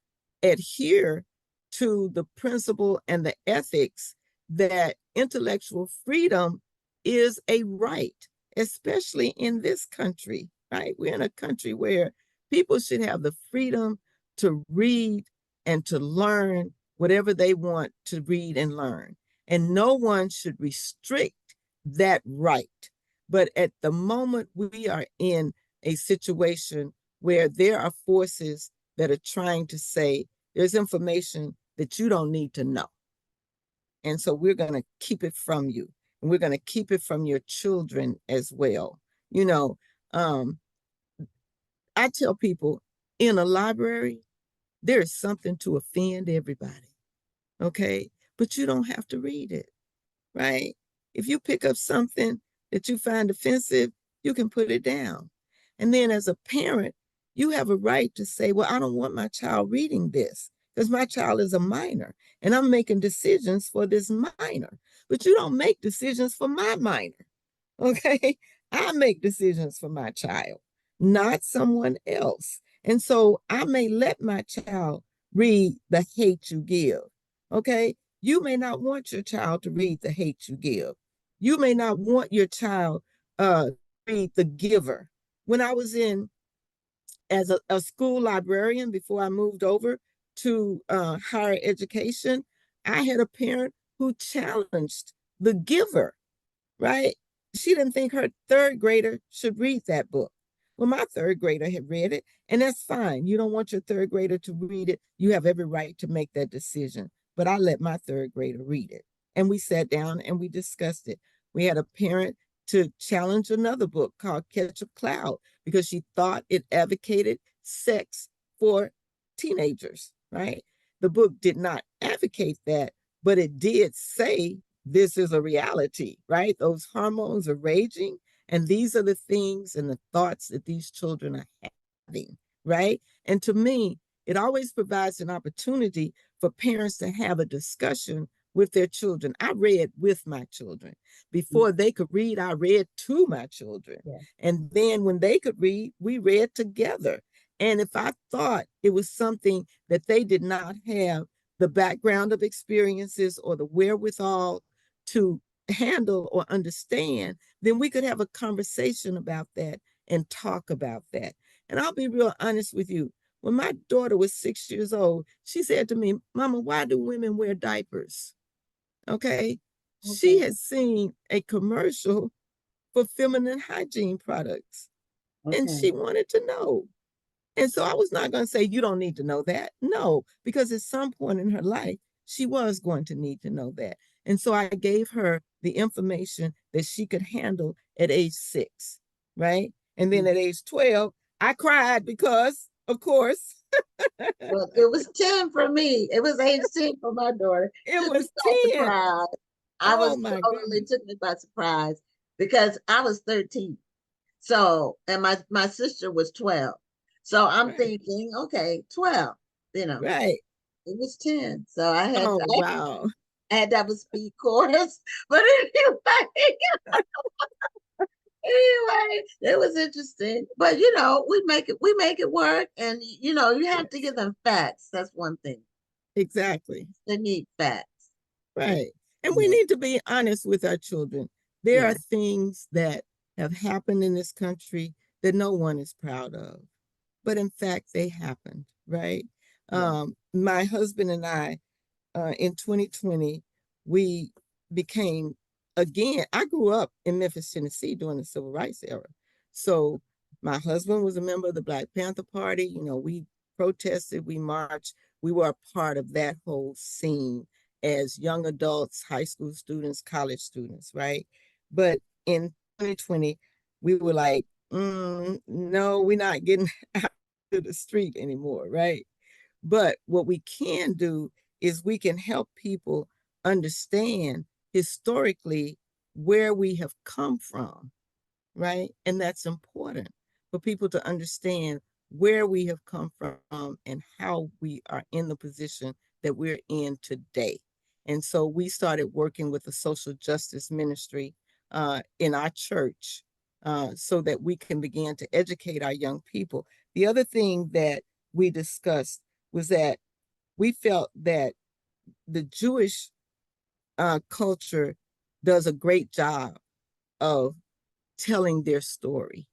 adhere to the principle and the ethics that intellectual freedom is a right, especially in this country, right? We're in a country where people should have the freedom to read and to learn whatever they want to read and learn. And no one should restrict that right. But at the moment, we are in a situation where there are forces that are trying to say there's information that you don't need to know. And so we're going to keep it from you. And we're going to keep it from your children as well. You know, I tell people in a library, there is something to offend everybody. Okay. But you don't have to read it, right? If you pick up something that you find offensive, you can put it down. And then as a parent, you have a right to say, well, I don't want my child reading this because my child is a minor and I'm making decisions for this minor. But you don't make decisions for my minor. Okay. I make decisions for my child, not someone else. And so I may let my child read The Hate U Give. Okay. You may not want your child to read The Hate U Give. You may not want your child to read The Giver. When I was in as a school librarian before I moved over to higher education, I had a parent who challenged The Giver, right? She didn't think her third grader should read that book. Well, my third grader had read it, and that's fine. You don't want your third grader to read it. You have every right to make that decision. But I let my third grader read it. And we sat down and we discussed it. We had a parent to challenge another book called Ketchup Cloud because she thought it advocated sex for teenagers, right? The book did not advocate that, but it did say this is a reality, right? Those hormones are raging, and these are the things and the thoughts that these children are having, right? And to me, it always provides an opportunity for parents to have a discussion with their children. I read with my children. Before they could read, I read to my children. Yeah. And then when they could read, we read together. And if I thought it was something that they did not have the background of experiences or the wherewithal to handle or understand, then we could have a conversation about that and talk about that. And I'll be real honest with you. When my daughter was 6 years old, she said to me, Mama, why do women wear diapers? Okay. She had seen a commercial for feminine hygiene products, and she wanted to know. And so I was not going to say, you don't need to know that. No, because at some point in her life, she was going to need to know that. And so I gave her the information that she could handle at age 6, right? And then at age 12, I cried because, of course. Well, it was 10 for me. It was age 10 for my daughter. It was 10. I was totally took me by surprise because I was 13. So, and my sister was 12. So I'm thinking, okay, 12, Right. It was 10. So I had wow. I had to have a speed course. But anyway, it was interesting. But we make it work. And you have to give them facts. That's one thing. Exactly. They need facts. Right. And we need to be honest with our children. There are things that have happened in this country that no one is proud of. But in fact, they happened, right? My husband and I, in 2020, we became, again, I grew up in Memphis, Tennessee during the Civil Rights era. So my husband was a member of the Black Panther Party. We protested, we marched, we were a part of that whole scene as young adults, high school students, college students, right? But in 2020, we were like, no, we're not getting out to the street anymore, right? But what we can do is we can help people understand historically where we have come from, right? And that's important for people to understand where we have come from and how we are in the position that we're in today. And so we started working with the social justice ministry in our church so that we can begin to educate our young people. The other thing that we discussed was that we felt that the Jewish culture does a great job of telling their story.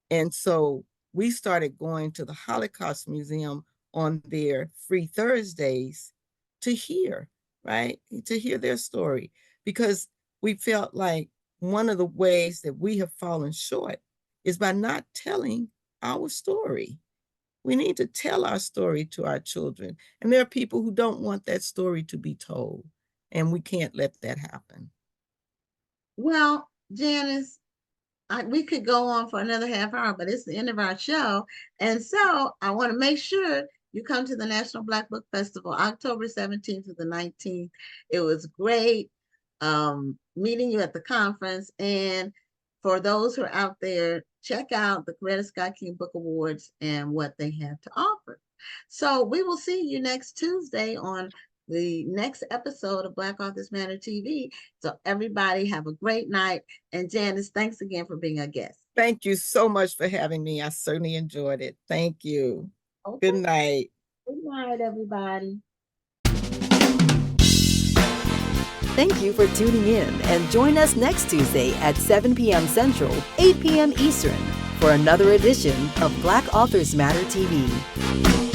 And so we started going to the Holocaust Museum on their free Thursdays to hear, right? To hear their story, because we felt like one of the ways that we have fallen short is by not telling our story. We need to tell our story to our children. And there are people who don't want that story to be told. And we can't let that happen. Well, Janice, we could go on for another half hour, but it's the end of our show. And so I want to make sure you come to the National Black Book Festival, October 17th to the 19th. It was great meeting you at the conference. And for those who are out there, check out the Coretta Scott King Book Awards and what they have to offer. So we will see you next Tuesday on the next episode of Black Authors Matter TV. So everybody have a great night. And Janice, thanks again for being a guest. Thank you so much for having me. I certainly enjoyed it. Thank you. Okay. Good night. Good night, everybody. Thank you for tuning in, and join us next Tuesday at 7 p.m. Central, 8 p.m. Eastern for another edition of Black Authors Matter TV.